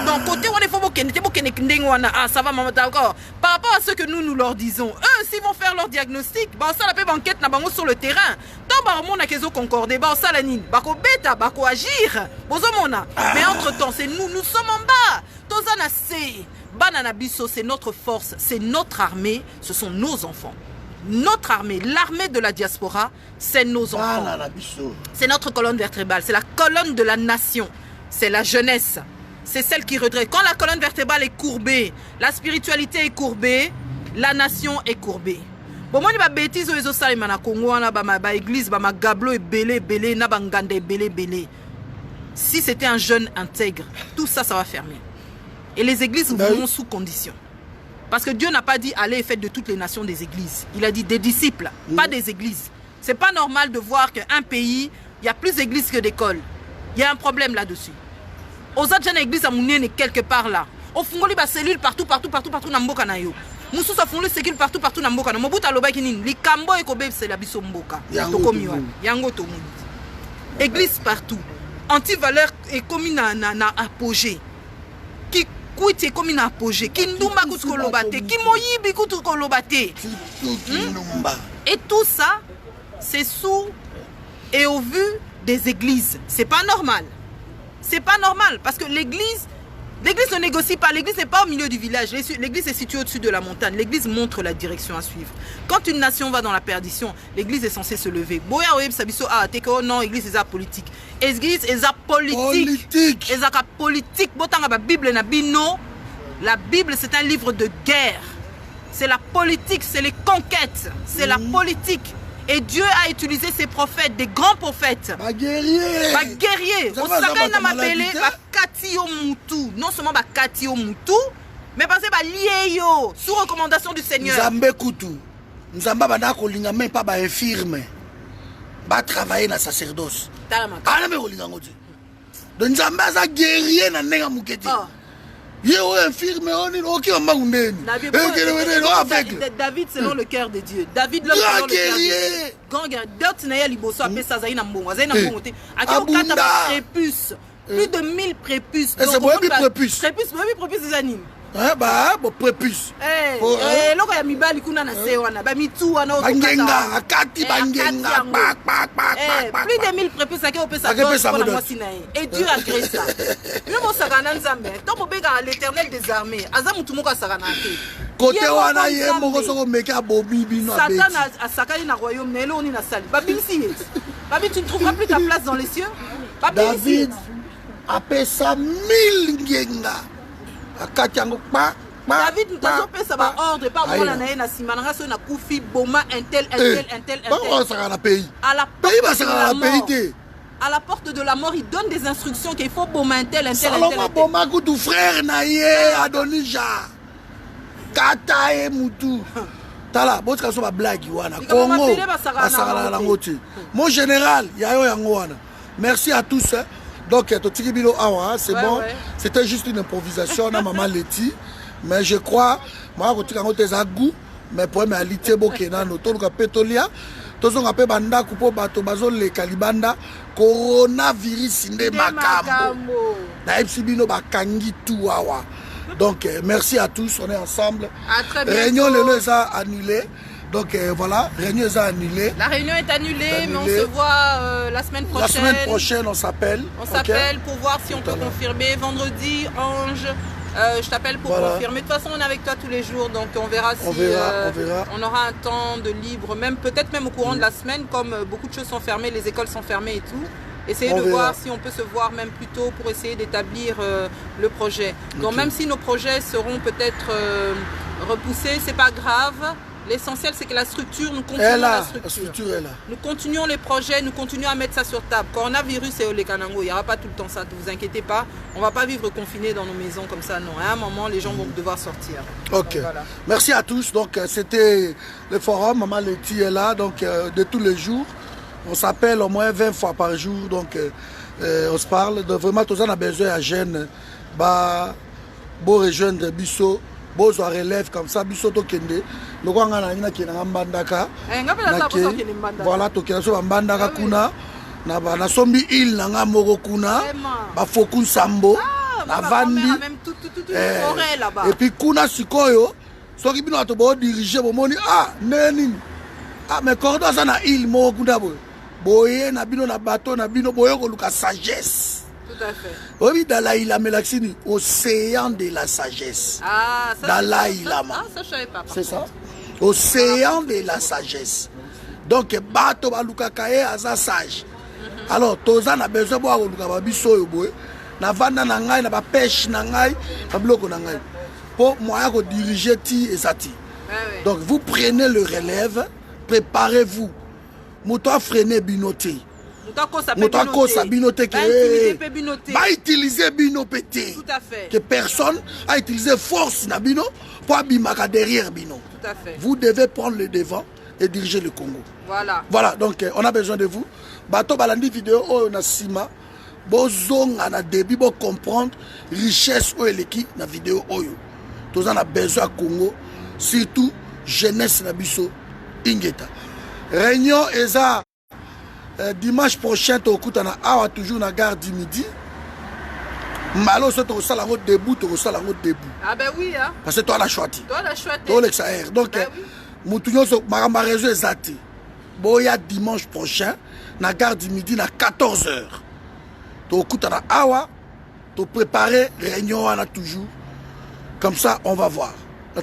Donc côté wana faut bokende ndeng wana ah ça va maman d'accord. Par rapport à ce que nous leur disons, eux s'ils vont faire leur diagnostic, ba ça la pe banquette na bango sur le terrain. Tant ba mona kezo concorder, ba ça la nine, ba ko beta, ba ko agir. Bozo mona. Mais entre-temps, c'est nous sommes en bas. Tozana se banana biso, c'est notre force, c'est notre armée, ce sont nos enfants. Notre armée, l'armée de la diaspora, c'est nos enfants. C'est notre colonne vertébrale, c'est la colonne de la nation. C'est la jeunesse. C'est celle qui redresse. Quand la colonne vertébrale est courbée, la spiritualité est courbée, la nation est courbée. Bon, moi, je bêtise aux Salima na Congo, na église, ma gablo est belé, na bangande belé. Si c'était un jeune intègre, tout ça, ça va fermer. Et les églises vont sous condition. Parce que Dieu n'a pas dit allez et faites de toutes les nations des églises. Il a dit des disciples, pas des églises. C'est pas normal de voir qu'un pays, il y a plus d'églises que d'écoles. Il y a un problème là-dessus. Aux autres jeunes églises à Mounienne quelque part là. Au fond, il y a des cellules partout dans Mboka na yo. Moussou sa font le sécule partout dans Mboka. Mobuta loba kinin, li kambo e kobe c'est la biso Mboka. Yango to muni. Église partout. Anti-valeur est commis na apogée. Qui kuiti est commis na apogée. Qui ndumba kutuko lobate. Qui moyibi kutuko lobate. Et tout ça, c'est sous et au vu des églises. C'est pas normal. C'est pas normal parce que l'église ne négocie pas. L'église n'est pas au milieu du village. L'église est située au-dessus de la montagne. L'église montre la direction à suivre. Quand une nation va dans la perdition, l'église est censée se lever. Non, l'église est politique. L'église est politique. Politique. La Bible, c'est un livre de guerre. C'est la politique, c'est les conquêtes. C'est la politique. Et Dieu a utilisé ses prophètes, des grands prophètes. Guerriers. Non seulement Katio Moutou, mais parce que sous recommandation du Seigneur. Nzambe Koutou. Nzamba bana ko linga même pas ba infirme. Ba travailler na sacerdoce. Ana me ko linga ngoti. Donc Nzamba za guerrier na nenga muketi. David selon le cœur de Dieu. David l'homme selon le cœur de Dieu. Grand guerrier. D'autres n'a pas liboso appelé ça zaina mbongo. Zaina mbongo te. Akio kata ba prépuce. Plus de 1000 prépuces. Et c'est moi qui prépuce. Prépuce, moi qui prépuce des animes. Hein, bah, bon, prépuce. Là, il y a Mibali qui n'a pas de bah, Mitou, Bangenga, Akati, Bangenga, plus de 1000 prépuces, ça peut s'avoir. Et Dieu a créé ça. Nous, on s'est rendu tant que l'éternel des armées, Azam tout le monde s'est rendu. Côté wana ye moko soko meka bobi bino abeti. Satan a sakali na royaume, nelo on est na salle. Babi si. Babi tu ne trouveras plus ta place dans les cieux. David appelle ça 1000 ngenga. Akatiango pa. David nous a fait ça par ordre pas moi na na simananga so na kufi boma un tel. Pas ça na pays. À la pays ba ça na pays. À la porte de la mort, il donne des instructions qu'il faut boma un tel. Saloma boma kutu frère na ye Adonija. Kata e mutu. Tala, botka so ba blague wana. Congo. Asakala na ngoti. Mon général, yayo yango wana. Merci à tous. Donc, Totikibilo Awa, c'est bon. Ouais. C'était juste une improvisation, on a maman Leti. Mais je crois, moi, je suis tes agou, mais pour me aliter bokena no to ka petolia, to so ka pe banda kupo bato bazo le kalibanda coronavirus inde makambo. Na epsibino bakangi tout awa. Donc, merci à tous, on est ensemble. À très bientôt. Réunion le les a annulé. Donc voilà, réunion est annulée. La réunion est annulée, mais on se voit la semaine prochaine. La semaine prochaine, on s'appelle. On s'appelle pour voir si on peut confirmer. Vendredi, Ange, je t'appelle pour confirmer. De toute façon, on est avec toi tous les jours, donc on verra si on aura un temps de libre, même peut-être même au courant de la semaine, comme beaucoup de choses sont fermées, les écoles sont fermées et tout. Essayer de voir si on peut se voir même plus tôt pour essayer d'établir le projet. Donc même si nos projets seront peut-être repoussés, c'est pas grave. L'essentiel, c'est que la structure, nous continuons la structure. Est là. Nous continuons les projets, nous continuons à mettre ça sur table. Coronavirus et Ole Kanango, il n'y aura pas tout le temps ça, ne vous inquiétez pas. On ne va pas vivre confinés dans nos maisons comme ça, non. À un moment, les gens vont devoir sortir. Ok. Donc, voilà. Merci à tous. Donc, c'était le forum. Maman Leti est là, donc de tous les jours. On s'appelle au moins 20 fois par jour. Donc, on se parle. De vraiment, tous on a besoin à Gênes. Bah, beau rejoindre Bissot. Beau soit relève comme ça, Bissot Tokende. Le roi Ngana qui est en Bandaka. Voilà, Tokende so Bandaka kuna. Na sombi il nanga moro kuna. Ba fokun sambo. Na vandi. Et puis kuna sikoyo. So ki bino atobo diriger bo moni neni. Mais cordo ça na il moro kuna bo. Boye na bino na bateau na bino boye ko luka sagesse. Tout à fait. Oui, Dalai Lama, océan de la sagesse. Ah, ça, Dalai Lama. Ça, je savais pas. C'est ça. Océan de la sagesse. Donc, bato baluka kaye aza sage. Alors, toza na besoin boa luka babiso yo boy. Na vanda na ngai na ba pêche na ngai, na bloko na ngai. Pour moi ko diriger ti et sati. Donc, vous prenez le relève, préparez-vous. Mouto freiner binoté. Motako sabinote que utiliser bino pété. Tout à fait. Que personne a utilisé force na bino pour abimaka derrière bino. Tout à fait. Vous devez prendre le devant et diriger le Congo. Voilà. Voilà, donc on a besoin de vous. Bato balandi vidéo o na sima bozonga na début bo comprendre richesse o eleki na vidéo oyo. Tous on a besoin Congo, surtout jeunesse na biso ingeta. Réunion eza dimanche prochain, tu as toujours na gare du Midi. Malo, tu as la route debout, tu as la route debout. Ah ben oui, hein. Parce que toi, la choisi. Toi, la choisi. Toi, l'exaer. Donc, Moutounyo, ma réseau est zati. Boya dimanche prochain, na gare du Midi, na 14h. Tu as awa, tu préparer réunion, on a toujours. Comme ça, on va voir.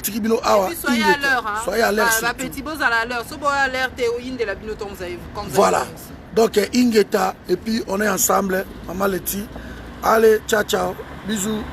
Soyez à l'heure. Hein. Soyez à l'heure. Petit beau à l'heure. Si vous à l'heure, de la binotom, voilà. Donc, Ingeta, et puis on est ensemble. Maman Leti. Allez, ciao, ciao. Bisous.